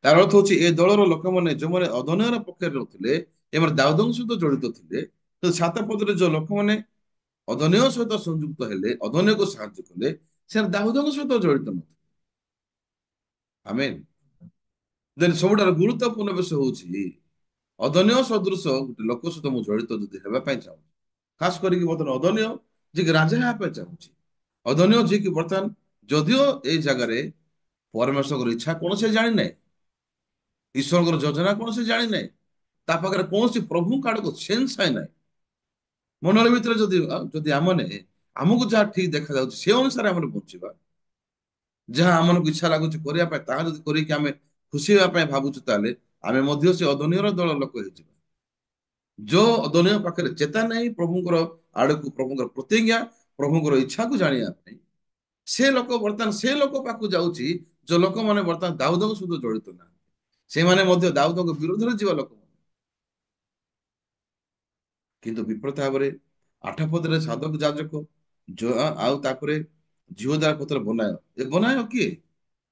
ତାର ଅର୍ଥ ହଉଛି ଏ ଦଳର ଲୋକମାନେ ଯୋଉମାନେ ଅଦନୀୟର ପକ୍ଷରେ ନଥିଲେ, ଏମାନେ ଦାଉଦଙ୍କ ସହିତ ଜଡିତ ଥିଲେ। ତ 7 ପଦରେ ଯୋଉ ଲୋକମାନେ ଅଦନୀୟ ସହିତ ସଂଯୁକ୍ତ ହେଲେ, ଅଦନୀୟକୁ ସାହାଯ୍ୟ କଲେ, ସେ ଦାଉଦଙ୍କ ସହିତ ଜଡିତ ନଥିଲେ। ଆମେନ୍। ଦେନ୍ ସବୁଠାରୁ ଗୁରୁତ୍ୱପୂର୍ଣ୍ଣ ବିଷୟ ହଉଛି ଅଦନୀୟ ସଦୃଶ ଗୋଟେ ଲୋକ ସହିତ ମୁଁ ଜଡିତ ଯଦି ହେବା ପାଇଁ ଚାହୁଁଛି, ଖାସ କରିକି ବର୍ତ୍ତମାନ ଅଦନୀୟ ଯିଏକି ରାଜା ହେବା ପାଇଁ ଚାହୁଁଛି, ଅଦନୀୟ ଯିଏକି ବର୍ତ୍ତମାନ ଯଦିଓ ଏଇ ଜାଗାରେ ପରମେଶ୍ୱରଙ୍କର ଇଚ୍ଛା କଣ ସେ ଜାଣିନାହିଁ, ଈଶ୍ୱରଙ୍କର ଯୋଜନା କଣ ସେ ଜାଣିନାହିଁ, ତା ପାଖରେ କୌଣସି ପ୍ରଭୁଙ୍କ ଆଡକୁ ସେନ୍ସ ନାହିଁ। ମନର ଭିତରେ ଯଦି ଯଦି ଆମମାନେ ଆମକୁ ଯାହା ଠିକ ଦେଖାଯାଉଛି ସେ ଅନୁସାରେ ଆମେ ବଞ୍ଚିବା, ଯାହା ଆମକୁ ଇଚ୍ଛା ଲାଗୁଛି କରିବା ପାଇଁ ତାହା ଯଦି କରିକି ଆମେ ଖୁସି ହେବା ପାଇଁ ଭାବୁଛୁ, ତାହେଲେ ଆମେ ମଧ୍ୟ ସେ ଅଦନୀୟର ଦଳ ଲୋକ ହେଇଯିବା। ଯୋଉ ଅଦନୀୟ ପାଖରେ ଚେତା ନାହିଁ ପ୍ରଭୁଙ୍କର ଆଡକୁ, ପ୍ରଭୁଙ୍କର ପ୍ରତିଜ୍ଞା, ପ୍ରଭୁଙ୍କର ଇଚ୍ଛାକୁ ଜାଣିବା ପାଇଁ, ସେ ଲୋକ ବର୍ତ୍ତମାନ ସେ ଲୋକ ପାଖକୁ ଯାଉଛି ଯୋଉ ଲୋକମାନେ ବର୍ତ୍ତମାନ ଦାଉଦଙ୍କ ସହିତ ଜଡିତ ନାହାନ୍ତି। ସେମାନେ ମଧ୍ୟ ଦାଉଦଙ୍କ ବିରୋଧରେ ଯିବା ଲୋକ। କିନ୍ତୁ ବିପରୀତ ଭାବରେ 8 ପଦରେ ସାଧକ ଯାଜକ ଆଉ ତାପରେ ଝିଅଦାର ପୁତ୍ର ବନାୟ। ଏ ବନାୟ କିଏ?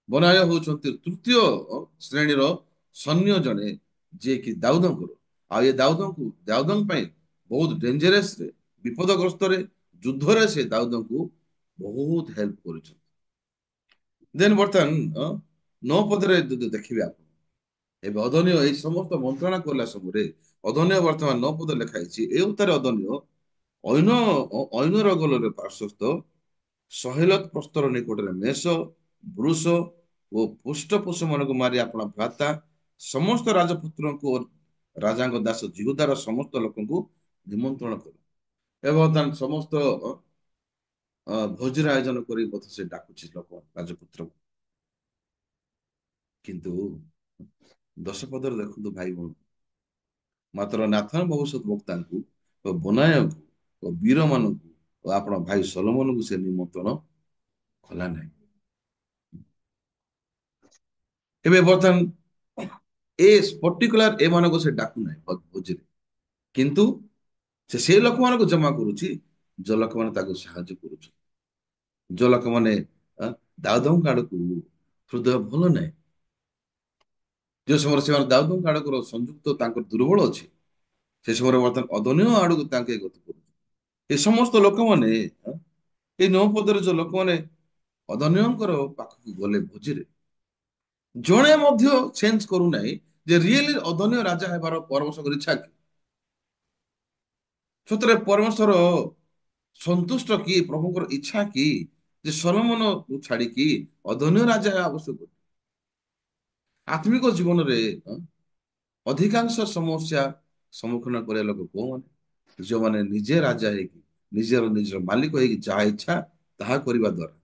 ବନାୟ ହଉଛନ୍ତି ତୃତୀୟ ଶ୍ରେଣୀର ସୈନ୍ୟ ଜଣେ, ଯିଏକି ଦାଉଦଙ୍କର, ଆଉ ଏ ଦାଉଦଙ୍କ ପାଇଁ ବହୁତ ଡେଞ୍ଜରସରେ, ବିପଦଗ୍ରସ୍ତରେ, ଯୁଦ୍ଧରେ ସେ ଦାଉଦଙ୍କୁ ବହୁତ ହେଲ୍ପ କରୁଛନ୍ତି। ଦେନ୍ ବର୍ତ୍ତମାନ 9 ପଦରେ ଯଦି ଦେଖିବେ ଆପଣ, ଏବେ ଅଦନୀୟ ଏଇ ସମସ୍ତ ମନ୍ତ୍ରଣା କଲା ସମୟରେ ଅଦନୀୟ ବର୍ତ୍ତମାନ 9 ପଦ ଲେଖା ହେଇଛି। ଏ ଉତ୍ତାରେ ଅଦନୀୟ ଐନ ଐନ ରଗଲରେ ପାର୍ଶ୍ୱସ୍ଥ ସହେଲତ ପ୍ରସ୍ତର ନିକଟରେ ମେଷ, ବୃଷ ଓ ପୃଷ୍ଠପୋଷ ମାନଙ୍କୁ ମାରି ଆପଣା ଭ୍ରାତା ସମସ୍ତ ରାଜପୁତ୍ରଙ୍କୁ ଓ ରାଜାଙ୍କ ଦାସ ଜିହୁଦାର ସମସ୍ତ ଲୋକଙ୍କୁ ନିମନ୍ତ୍ରଣ କଲେ। ଏବଂ ବର୍ତ୍ତମାନ ସମସ୍ତ ଭୋଜିର ଆୟୋଜନ କରି ବୋଧେ ସେ ଡାକୁଛି ଲୋକ ରାଜପୁତ୍ରକୁ। କିନ୍ତୁ 10 ପଦରେ ଦେଖନ୍ତୁ ଭାଇ ଭଉଣୀ, ମାତ୍ର ନାଥନ ଭବିଷ୍ୟତ ବକ୍ତାଙ୍କୁ ଓ ବନାୟକୁ ଓ ବୀରମାନଙ୍କୁ ଓ ଆପଣ ଭାଇ ସଲୋମନଙ୍କୁ ସେ ନିମନ୍ତ୍ରଣ କଲା ନାହିଁ। ଏବେ ବର୍ତ୍ତମାନ ଏ ପର୍ଟିକୁଲାର ଏମାନଙ୍କୁ ସେ ଡାକୁନାହିଁ ଭୋଜିରେ, କିନ୍ତୁ ସେ ସେଇ ଲୋକମାନଙ୍କୁ ଜମା କରୁଛି ଯୋଉ ଲୋକମାନେ ତାକୁ ସାହାଯ୍ୟ କରୁଛନ୍ତି, ଯୋଉ ଲୋକମାନେ ଦାଉଦଙ୍କ ଆଡକୁ ହୃଦୟ ଭଲ ନାହିଁ, ଯୋଉ ସମୟରେ ସେମାନେ ଦାଉଦଙ୍କ ଆଡକୁ ସଂଯୁକ୍ତ ତାଙ୍କର ଦୁର୍ବଳ ଅଛି, ସେ ସମୟରେ ବର୍ତ୍ତମାନ ଅଦନୀୟ ଆଡକୁ ତାଙ୍କେ ଗତି କରୁଛନ୍ତି। ଏ ସମସ୍ତ ଲୋକମାନେ ଏଇ 9 ପଦରେ ଯୋଉ ଲୋକମାନେ ଅଦନୀୟଙ୍କର ପାଖକୁ ଗଲେ ଭୋଜିରେ, ଜଣେ ମଧ୍ୟ ଚେଞ୍ଜ କରୁନାହିଁ ଯେ ରିଏଲି ଅଦନୀୟ ରାଜା ହେବାର ପରମେଶ୍ୱରଙ୍କର ଇଚ୍ଛା କି? ସତରେ ପରମେଶ୍ୱର ସନ୍ତୁଷ୍ଟ କି, ପ୍ରଭୁଙ୍କର ଇଚ୍ଛା କି ଯେ ସଲୋମନକୁ ଛାଡିକି ଅଦନୀୟ ରାଜା ହେବା ଆବଶ୍ୟକ? ଆତ୍ମିକ ଜୀବନରେ ଅଧିକାଂଶ ସମସ୍ୟା ସମ୍ମୁଖୀନ କରିବା ଲୋକ କୋଉମାନେ? ଯୋଉମାନେ ନିଜେ ରାଜା ହେଇକି ନିଜର ମାଲିକ ହେଇକି ଯାହା ଇଚ୍ଛା ତାହା କରିବା ଦ୍ୱାରା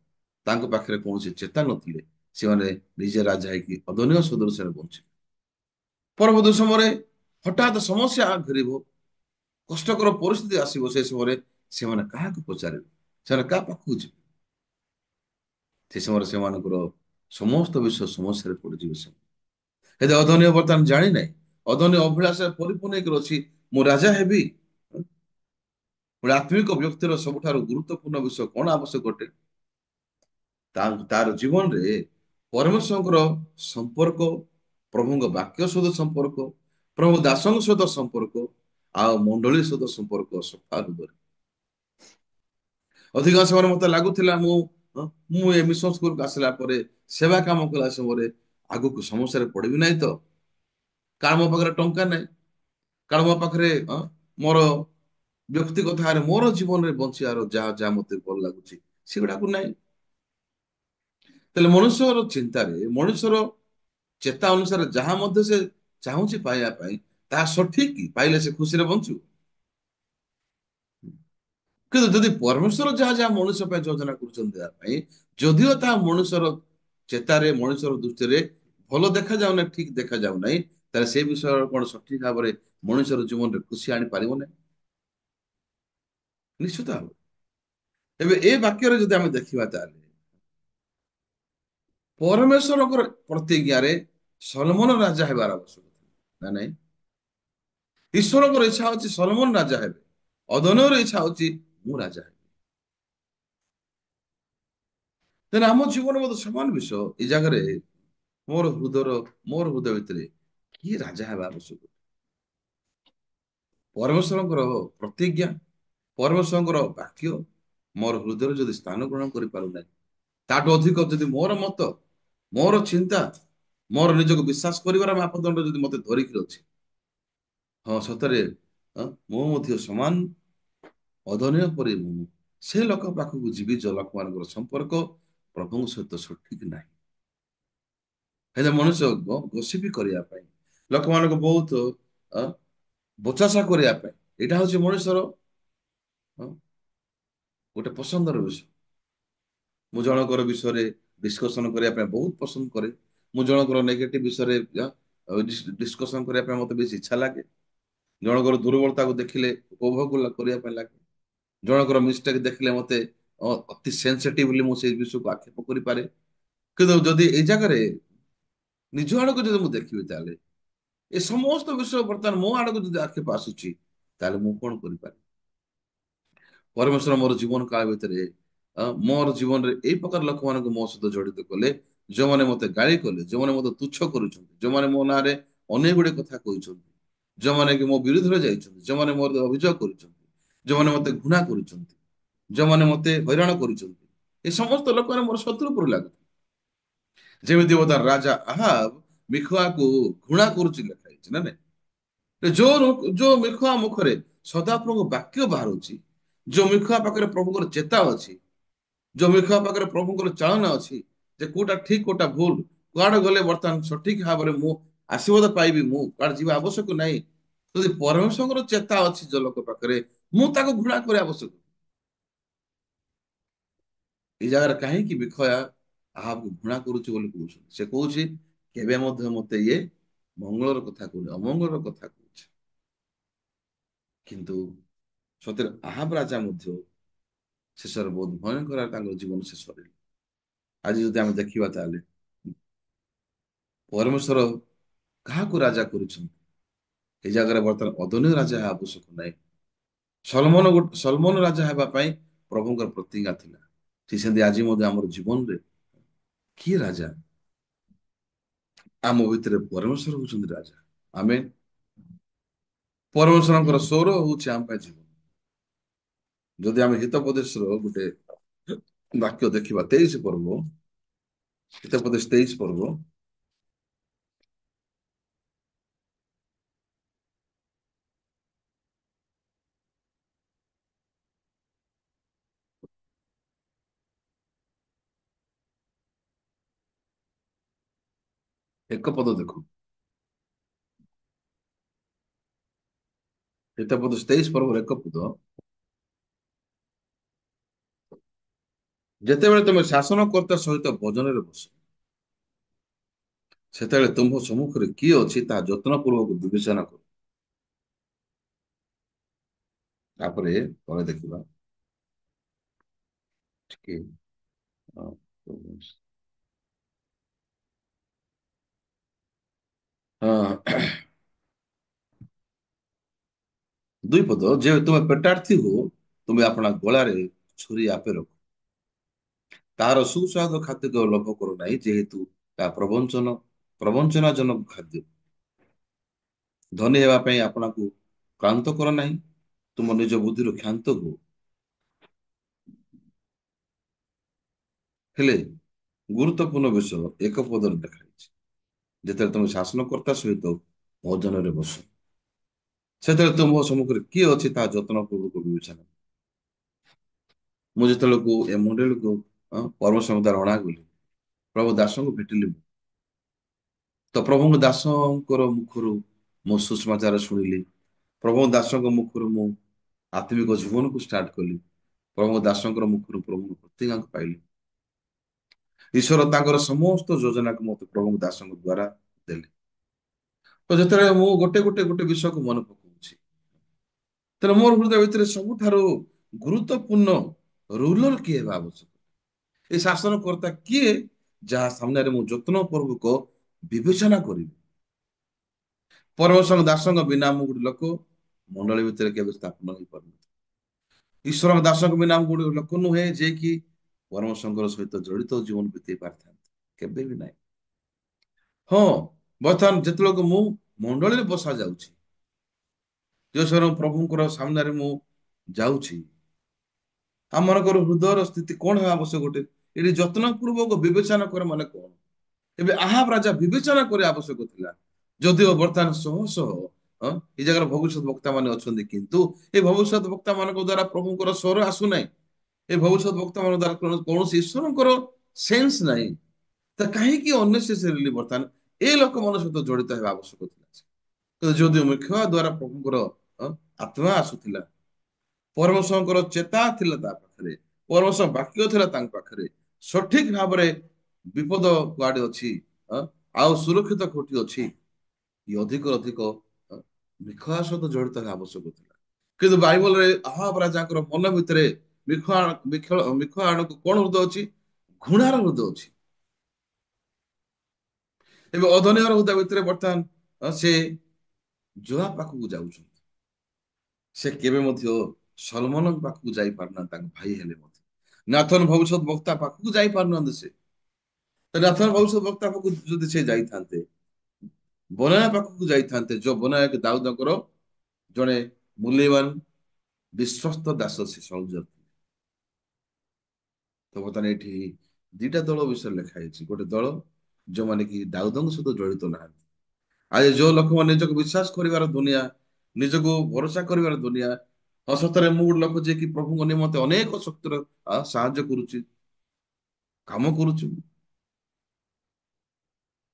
ତାଙ୍କ ପାଖରେ କୌଣସି ଚେତା ନଥିଲେ, ସେମାନେ ନିଜେ ରାଜା ହେଇକି ଅଦନୀୟ ସଦୃଶରେ ବଞ୍ଚିବେ। ପରବର୍ତ୍ତୀ ସମୟରେ ହଠାତ୍ ସମସ୍ୟା ଘେରିବ, କଷ୍ଟକର ପରିସ୍ଥିତି ଆସିବ। ସେ ସମୟରେ ସେମାନେ କାହାକୁ ପଚାରିବେ? ସେମାନେ କାହା ପାଖକୁ ଯିବେ? ସେ ସମୟରେ ସେମାନଙ୍କର ସମସ୍ତ ବିଷୟ ସମସ୍ୟାରେ ପଡିଯିବେ ସେମାନେ। ହେଲେ ଅଧନୀୟ ବର୍ତ୍ତମାନ ଜାଣିନାହିଁ। ଅଧନୀୟ ଅଭିଳାଷରେ ପରିପୂର୍ଣ୍ଣ ହେଇକି ଅଛି, ମୁଁ ରାଜା ହେବି। ଗୋଟେ ଆତ୍ମିକ ବ୍ୟକ୍ତିର ସବୁଠାରୁ ଗୁରୁତ୍ୱପୂର୍ଣ୍ଣ ବିଷୟ କଣ ଆବଶ୍ୟକ ଅଟେ? ତାର ଜୀବନରେ ପରମେଶ୍ୱରଙ୍କର ସମ୍ପର୍କ, ପ୍ରଭୁଙ୍କ ବାକ୍ୟ ସହିତ ସମ୍ପର୍କ, ପ୍ରଭୁ ଦାସଙ୍କ ସହିତ ସମ୍ପର୍କ, ଆଉ ମଣ୍ଡଳୀ ସହିତ ସମ୍ପର୍କ ସଫା ହୃଦୟରେ। ଅଧିକାଂଶ ସମୟରେ ମତେ ଲାଗୁଥିଲା ମୁଁ ଏ ମିଶନ ସ୍କୁଲକୁ ଆସିଲା ପରେ ସେବା କାମ କଲା ସମୟରେ ଆଗକୁ ସମସ୍ୟାରେ ପଡିବି ନାହିଁ ତ, କାରଣ ମୋ ପାଖରେ ଟଙ୍କା ନାହିଁ, କାରଣ ମୋ ପାଖରେ ମୋର ବ୍ୟକ୍ତିଗତ ଭାବରେ ମୋର ଜୀବନରେ ବଞ୍ଚିବାର ଯାହା ଯାହା ମତେ ଭଲ ଲାଗୁଛି ସେଗୁଡାକୁ ନାହିଁ। ତାହେଲେ ମනුଷ୍ୟର ଚିନ୍ତାରେ, ମଣିଷର ଚେତା ଅନୁସାରେ ଯାହା ମଧ୍ୟ ସେ ଚାହୁଁଛି ପାଇବା ପାଇଁ, ତାହା ସଠିକ ପାଇଲେ ସେ ଖୁସିରେ ବଞ୍ଚିବ। କିନ୍ତୁ ଯଦି ପରମେଶ୍ୱର ଯାହା ଯାହା ମଣିଷ ପାଇଁ ଯୋଜନା କରୁଛନ୍ତି ଦେବା ପାଇଁ, ଯଦିଓ ତାହା ମଣିଷର ଚେତାରେ, ମଣିଷର ଦୃଷ୍ଟିରେ ଭଲ ଦେଖାଯାଉନାହିଁ, ଠିକ ଦେଖାଯାଉନାହିଁ, ତାହେଲେ ସେ ବିଷୟ କଣ ସଠିକ ଭାବରେ ମଣିଷର ଜୀବନରେ ଖୁସି ଆଣିପାରିବ ନାହିଁ? ନିଶ୍ଚିତ ଭାବରେ। ଏବେ ଏ ବାକ୍ୟରେ ଯଦି ଆମେ ଦେଖିବା, ତାହେଲେ ପରମେଶ୍ୱରଙ୍କର ପ୍ରତିଜ୍ଞାରେ ସଲମନ ରାଜା ହେବାର ଆବଶ୍ୟକ ଥିଲା ନା ନାଇଁ? ଈଶ୍ୱରଙ୍କର ଇଚ୍ଛା ହଉଛି ସଲମନ ରାଜା ହେବେ, ଅଦନର ଇଚ୍ଛା ହଉଛି ମୁଁ ରାଜା ହେବି। ତେଣୁ ଆମ ଜୀବନ ମଧ୍ୟ ସମାନ ବିଷୟ। ଏଇ ଜାଗାରେ ମୋର ହୃଦୟର ମୋର ହୃଦୟ ଭିତରେ କିଏ ରାଜା ହେବା ଆବଶ୍ୟକ? ପରମେଶ୍ୱରଙ୍କର ପ୍ରତିଜ୍ଞା, ପରମେଶ୍ୱରଙ୍କର ବାକ୍ୟ ମୋର ହୃଦୟରେ ଯଦି ସ୍ଥାନ ଗ୍ରହଣ କରିପାରୁନାହିଁ, ତାଠୁ ଅଧିକ ଯଦି ମୋର ମତ, ମୋର ଚିନ୍ତା, ମୋର ନିଜକୁ ବିଶ୍ୱାସ କରିବାର ମାପଦଣ୍ଡ ଯଦି ମତେ ଧରିକି ଅଛି, ହଁ ସତରେ ମୁଁ ମଧ୍ୟ ସମାନ ଅଧନୀୟ ପରି ମୁଁ ସେ ଲୋକ ପାଖକୁ ଯିବି ଯୋଉ ଲୋକମାନଙ୍କର ସମ୍ପର୍କ ପ୍ରଭୁଙ୍କ ସହିତ ସଠିକ ନାହିଁ। ହେଲେ ମନୁଷ୍ୟ ଗୋସିପି କରିବା ପାଇଁ, ଲୋକମାନଙ୍କୁ ବହୁତ ଅ, ବଚାସା କରିବା ପାଇଁ, ଏଇଟା ହଉଛି ମଣିଷର ଅ, ଗୋଟେ ପସନ୍ଦର ବିଷୟ। ମୁଁ ଜଣଙ୍କର ବିଷୟରେ ଡିସ୍କସନ କରିବା ପାଇଁ ବହୁତ ପସନ୍ଦ କରେ। ମୁଁ ଜଣଙ୍କର ନେଗେଟିଭ ବିଷୟରେ ଡିସ୍କସନ କରିବା ପାଇଁ ମତେ ବେଶୀ ଇଚ୍ଛା ଲାଗେ। ଜଣଙ୍କର ଦୁର୍ବଳତାକୁ ଦେଖିଲେ ଉପଭୋଗ କରିବା ପାଇଁ ଲାଗେ। ଜଣଙ୍କର ମିଷ୍ଟେକ୍ ଦେଖିଲେ ମତେ ଅତି ସେନ୍ସିଟିଭଲି ମୁଁ ସେଇ ବିଷୟକୁ ଆକ୍ଷେପ କରିପାରେ। କିନ୍ତୁ ଯଦି ଏଇ ଜାଗାରେ ନିଜ ଆଡକୁ ଯଦି ମୁଁ ଦେଖିବି, ତାହେଲେ ଏ ସମସ୍ତ ବିଷୟ ବର୍ତ୍ତମାନ ମୋ ଆଡକୁ ଯଦି ଆକ୍ଷେପ ଆସୁଛି, ତାହେଲେ ମୁଁ କଣ କରିପାରିବି? ପରମେଶ୍ୱର ମୋର ଜୀବନ କାଳ ଭିତରେ ମୋର ଜୀବନରେ ଏଇ ପ୍ରକାର ଲୋକମାନଙ୍କୁ ମୋ ସହିତ ଜଡିତ କଲେ, ଯୋଉମାନେ ମତେ ଗାଳି କଲେ, ଯୋଉମାନେ ମତେ ତୁଚ୍ଛ କରୁଛନ୍ତି, ଯୋଉମାନେ ମୋ ନାଁରେ ଅନେକ ଗୁଡେ କଥା କହିଛନ୍ତି, ଯୋଉମାନେ କି ମୋ ବିରୁଦ୍ଧରେ ଯାଇଛନ୍ତି, ଯୋଉମାନେ ମୋର ଅଭିଯୋଗ କରୁଛନ୍ତି, ଯୋଉମାନେ ମତେ ଘୃଣା କରୁଛନ୍ତି, ଯୋଉମାନେ ମତେ ହଇରାଣ କରୁଛନ୍ତି, ଏ ସମସ୍ତ ଲୋକମାନେ ମୋର ଶତ୍ରୁ ପରି ଲାଗୁଛନ୍ତି। ଯେମିତି ବୋଧେ ରାଜା ଆହାବ ମିଖୁଆକୁ ଘୃଣା କରୁଛି ଲେଖା ହେଇଛି ନା ନାଇଁ? ଯୋଉ ମିଖୁଆ ମୁଖରେ ସଦାପ୍ରଭୁ ବାକ୍ୟ ବାହାରୁଛି, ଯୋଉ ମିଖୁଆ ପାଖରେ ପ୍ରଭୁଙ୍କର ଚେତା ଅଛି, ଯୋଉ ମିଖୁଆ ପାଖରେ ପ୍ରଭୁଙ୍କର ଚାଳନା ଅଛି, ଯେ କୋଉଟା ଠିକ କୋଉଟା ଭୁଲ, କୁଆଡେ ଗଲେ ବର୍ତ୍ତମାନ ସଠିକ ଭାବରେ ମୁଁ ଆଶୀର୍ବାଦ ପାଇବି, ମୁଁ କୁଆଡେ ଯିବା ଆବଶ୍ୟକ ନାହିଁ, ଯଦି ପରମେଶ୍ୱରଙ୍କର ଚେତା ଅଛି ଯୋଉ ଲୋକ ପାଖରେ, ମୁଁ ତାକୁ ଘୃଣା କରିବା ଆବଶ୍ୟକ। ଏଇ ଜାଗାରେ କାହିଁକି ବିଷୟା ଆହାବକୁ ଘୃଣା କରୁଛି ବୋଲି କହୁଛନ୍ତି? ସେ କହୁଛି କେବେ ମଧ୍ୟ ମତେ ଇଏ ମଙ୍ଗଳର କଥା କହୁନି, ଅମଙ୍ଗଳର କଥା କହୁଛି। କିନ୍ତୁ ସତରେ ଆହାବ ରାଜା ମଧ୍ୟ ଶେଷରେ ବହୁତ ଭୟଙ୍କର ତାଙ୍କର ଜୀବନ ଶେଷ ହେଲା। ଆଜି ଯଦି ଆମେ ଦେଖିବା, ତାହେଲେ ପରମେଶ୍ୱର କାହାକୁ ରାଜା କରୁଛନ୍ତି? ଏ ଜାଗାରେ ବର୍ତ୍ତମାନ ଅଦନୀୟ ରାଜା ହେବା ଆବଶ୍ୟକ ନାହିଁ। ସଲମନ ରାଜା ହେବା ପାଇଁ ପ୍ରଭୁଙ୍କର ପ୍ରତିଜ୍ଞା ଥିଲା। ଠିକ ସେମିତି ଆଜି ମଧ୍ୟ ଆମର ଜୀବନରେ କିଏ ରାଜା? ଆମ ଭିତରେ ପରମେଶ୍ୱର ହଉଛନ୍ତି ରାଜା। ଆମେ ପରମେଶ୍ୱରଙ୍କର ସ୍ୱର ହଉଛି ଆମ ପାଇଁ ଜୀବନ। ଯଦି ଆମେ ହିତୋପଦେଶର ଗୋଟେ ବାକ୍ୟ ଦେଖିବା, 23 ପର୍ବ, ହିତୋପଦେଶ 23 ପର୍ବ, ଏକ ପଦ ଦେଖୁ। ହିତୋପଦେଶ 23 ପର୍ବର ଏକ ପଦ, ଯେତେବେଳେ ତମେ ଶାସନକର୍ତ୍ତା ସହିତ ଭୋଜନରେ ବସ, ସେତେବେଳେ ତୁମ୍ଭ ସମ୍ମୁଖରେ କିଏ ଅଛି ତାହା ଯତ୍ନପୂର୍ବକ ବିବେଚନା କର। ତାପରେ ତଳେ ଦେଖିବା ଟିକେ ଅ, ହଁ, ଦୁଇ ପଦ ଯେ ତୁମେ ପେଟାର୍ଥୀ ହୋ ତୁମେ ଆପଣା ଗଳାରେ ଛୁରୀ ଆପେ ରଖ। ତାହାର ସୁସ୍ୱାଦୁ ଖାଦ୍ୟ ଲୋଭ କରୁ ନାହିଁ ଯେହେତୁ ତାହା ପ୍ରବଞ୍ଚନାଜନକ ଖାଦ୍ୟ। ଧନୀ ହେବା ପାଇଁ ଆପଣଙ୍କୁ କ୍ଳାନ୍ତ କର ନାହିଁ, ତୁମ ନିଜ ବୁଦ୍ଧିରୁ କ୍ଷାନ୍ତ ହୁଅ। ହେଲେ ଗୁରୁତ୍ୱପୂର୍ଣ୍ଣ ବିଷୟ ଏକ ପଦରେ ଲେଖାଯାଇଛି। ଯେତେବେଳେ ତମେ ଶାସନକର୍ତ୍ତା ସହିତ ଭୋଜନରେ ବସ, ସେତେବେଳେ ତୁମ ସମ୍ମୁଖରେ କିଏ ଅଛି ତାହା ଯତ୍ନପୂର୍ବକ ବିବେଚନା କର। ମୁଁ ଯେତେବେଳକୁ ଏ ମଣ୍ଡଳୀକୁ କର୍ମ ସମୁଦାୟ ଅଣାଗଲି, ପ୍ରଭୁ ଦାସଙ୍କୁ ଭେଟିଲି। ତ ପ୍ରଭୁଙ୍କ ଦାସଙ୍କର ମୁଖରୁ ମୁଁ ସୁଷମାଚାର ଶୁଣିଲି। ପ୍ରଭୁ ଦାସଙ୍କ ମୁଖରୁ ମୁଁ ଆତ୍ମିକ ଜୀବନକୁ ଷ୍ଟାର୍ଟ କଲି। ପ୍ରଭୁ ଦାସଙ୍କର ମୁଖରୁ ପ୍ରଭୁଙ୍କ ପ୍ରତିଜ୍ଞାକୁ ପାଇଲି। ଈଶ୍ୱର ତାଙ୍କର ସମସ୍ତ ଯୋଜନାକୁ ମତେ ପ୍ରଭୁଙ୍କ ଦାସଙ୍କ ଦ୍ଵାରା ଦେଲେ। ତ ଯେତେବେଳେ ମୁଁ ଗୋଟେ ବିଷୟକୁ ମନେ ପକାଉଛି, ତେଣୁ ମୋର ହୃଦୟ ଭିତରେ ସବୁଠାରୁ ଗୁରୁତ୍ୱପୂର୍ଣ୍ଣ ରୁଲର କିଏ ହେବା ଆବଶ୍ୟକ? ଏ ଶାସନକର୍ତ୍ତା କିଏ ଯାହା ସାମ୍ନାରେ ମୁଁ ଯତ୍ନପୂର୍ବକ ବିବେଚନା କରିବି? ପରମେଶ୍ୱର ଦାସଙ୍କ ବିନା ମୁଁ ଗୋଟେ ଲୋକ ମଣ୍ଡଳୀ ଭିତରେ କେବେ ସ୍ଥାପନ ହେଇପାରୁନି। ଈଶ୍ୱରଙ୍କ ଦାସଙ୍କ ବିନା ମୁଁ ଗୋଟେ ଲୋକ ନୁହେଁ ଯିଏ କି ପରମେଶ୍ୱରଙ୍କ ସହିତ ଜଡିତ ଜୀବନ ବିତେଇ ପାରିଥାନ୍ତି, କେବେ ବି ନାହିଁ। ହଁ, ବର୍ତ୍ତମାନ ଯେତେବେଳେ ମୁଁ ମଣ୍ଡଳୀରେ ବସା ଯାଉଛି, ଯେଉଁ ପ୍ରଭୁଙ୍କର ସାମ୍ନାରେ ମୁଁ ଯାଉଛି, ଆମମାନଙ୍କର ହୃଦୟର ସ୍ଥିତି କଣ ହେବା ଆବଶ୍ୟକ? ଗୋଟେ ଏଠି ଯତ୍ନପୂର୍ବକ ବିବେଚନା କରେ ମାନେ କଣ? ଏବେ ଆହାବ ରାଜା ବିବେଚନା କରିବା ଆବଶ୍ୟକ ଥିଲା। ଯଦିଓ ବର୍ତ୍ତମାନ ଶହ ଶହ ଏ ଜାଗାରେ ଭବିଷ୍ୟତ ବକ୍ତା ମାନେ ଅଛନ୍ତି, କିନ୍ତୁ ଏ ଭବିଷ୍ୟତ ବକ୍ତା ମାନଙ୍କ ଦ୍ଵାରା ପ୍ରଭୁଙ୍କର ସ୍ୱର ଆସୁନାହିଁ। ଏ ଭବିଷ୍ୟତ ବକ୍ତା ମାନଙ୍କ ଦ୍ଵାରା କୌଣସି ଈଶ୍ୱରଙ୍କର ସେନ୍ସ ନାହିଁ। ତ କାହିଁକି ଅନନେସେସାରିଲି ବର୍ତ୍ତମାନ ଏ ଲୋକମାନଙ୍କ ସହିତ ଜଡିତ ହେବା ଆବଶ୍ୟକ ଥିଲା? ଯଦିଓ ମୁଖ୍ୟ ଦ୍ଵାରା ପ୍ରଭୁଙ୍କର ଆତ୍ମା ଆସୁଥିଲା, ପରମେଶ୍ୱରଙ୍କର ଚେତା ଥିଲା ତା ପାଖରେ, ପରମେଶ୍ୱର ବାକ୍ୟ ଥିଲା ତାଙ୍କ ପାଖରେ, ସଠିକ ଭାବରେ ବିପଦ କୁଆଡେ ଅଛି ଆଉ ସୁରକ୍ଷିତ କୋଉଠି ଅଛି, ଇ ଅଧିକ ଅଧିକ ବିଖୟ ସହିତ ଜଡିତ ହେବା ଆବଶ୍ୟକ ଥିଲା। କିନ୍ତୁ ବାଇବଲରେ ଆହାବ ରାଜାଙ୍କର ମନ ଭିତରେ ମିଖ ଆଣକୁ କଣ ହୃଦୟ ଅଛି? ଘୃଣାର ହୃଦୟ ଅଛି। ଏବେ ଅଧନିୟର ହୃଦୟ ଭିତରେ ବର୍ତ୍ତମାନ ସେ ଜୋଆ ପାଖକୁ ଯାଉଛନ୍ତି। ସେ କେବେ ମଧ୍ୟ ସଲମନଙ୍କ ପାଖକୁ ଯାଇ ପାରୁନାହାନ୍ତି, ତାଙ୍କ ଭାଇ ହେଲେ ମଧ୍ୟ। ନାଥନ ଭବିଷ୍ୟତ ବକ୍ତା ପାଖକୁ ଯାଇ ପାରୁନାହାନ୍ତି ସେ। ନାଥନ ଭବିଷ୍ୟତ ବକ୍ତା ପାଖକୁ ଯଦି ସେ ଯାଇଥାନ୍ତେ, ବନାୟା ପାଖକୁ ଯାଇଥାନ୍ତେ, ଯୋଉ ବନାୟା ଦାଉଦଙ୍କର ଜଣେ ମୂଲ୍ୟବାନ ବିଶ୍ୱସ୍ତ ଦାସ ସେ ସୋଲଜର। ତ ବର୍ତ୍ତମାନ ଏଠି ଦିଟା ଦଳ ବିଷୟରେ ଲେଖା ହେଇଛି। ଗୋଟେ ଦଳ ଯୋଉମାନେ କି ଦାଉଦଙ୍କ ସହିତ ଜଡିତ ନାହାନ୍ତି। ଆଜି ଯୋଉ ଲୋକମାନେ ନିଜକୁ ବିଶ୍ୱାସ କରିବାର ଦୁନିଆ, ନିଜକୁ ଭରସା କରିବାର ଦୁନିଆ, ସତରେ ମୁଁ ଗୋଟେ ଲୋକ ଯିଏକି ପ୍ରଭୁଙ୍କ ନିମନ୍ତେ ଅନେକ ଶକ୍ତିର ସାହାଯ୍ୟ କରୁଛି, କାମ କରୁଛୁ,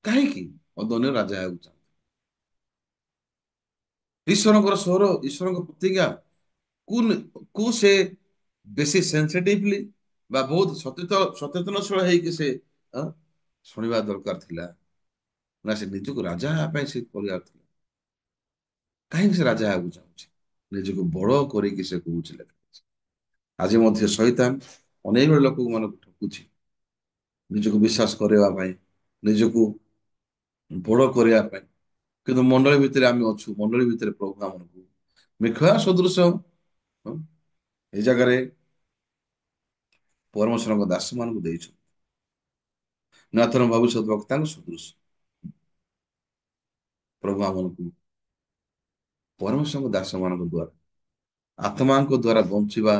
କାହିଁକି ଅଦନ୍ୟ ରାଜା ହେବାକୁ ଚାହୁଁ? ଈଶ୍ୱରଙ୍କର ସ୍ୱର, ଈଶ୍ୱରଙ୍କ ପ୍ରତିଜ୍ଞା କୁ ସେ ବେଶୀ ସେନ୍ସିଟିଭଲି ବା ବହୁତ ସଚେତନଶୀଳ ହେଇକି ସେ ଅ, ଶୁଣିବା ଦରକାର ଥିଲା, ନା ସେ ନିଜକୁ ରାଜା ହେବା ପାଇଁ ସେ କରିବାର ଥିଲା? କାହିଁକି ସେ ରାଜା ହେବାକୁ ଚାହୁଁଛି? ନିଜକୁ ବଡ କରିକି ସେ କହୁଛି ଲେଖା ହେଇଛି। ଆଜି ମଧ୍ୟ ଶୈତାନ ଅନେକ ଗୁଡ଼ିଏ ଲୋକଙ୍କୁ ମାନଙ୍କୁ ଠକୁଛି ନିଜକୁ ବିଶ୍ୱାସ କରିବା ପାଇଁ, ନିଜକୁ ବଡ କରିବା ପାଇଁ। କିନ୍ତୁ ମଣ୍ଡଳୀ ଭିତରେ ଆମେ ଅଛୁ, ମଣ୍ଡଳୀ ଭିତରେ ପ୍ରଭୁ ଆମକୁ ମିଖୟା ସଦୃଶ ଏ ଜାଗାରେ ପରମେଶ୍ୱରଙ୍କ ଦାସ ମାନଙ୍କୁ ଦେଇଛୁ। ନାଥନ ଭବିଷ୍ୟତ ବକ୍ତାଙ୍କ ସଦୃଶ ପ୍ରଭୁ ଆମକୁ ପରମେଶ୍ୱରଙ୍କ ଦାସ ମାନଙ୍କ ଦ୍ଵାରା, ଆତ୍ମାଙ୍କ ଦ୍ଵାରା ବଞ୍ଚିବା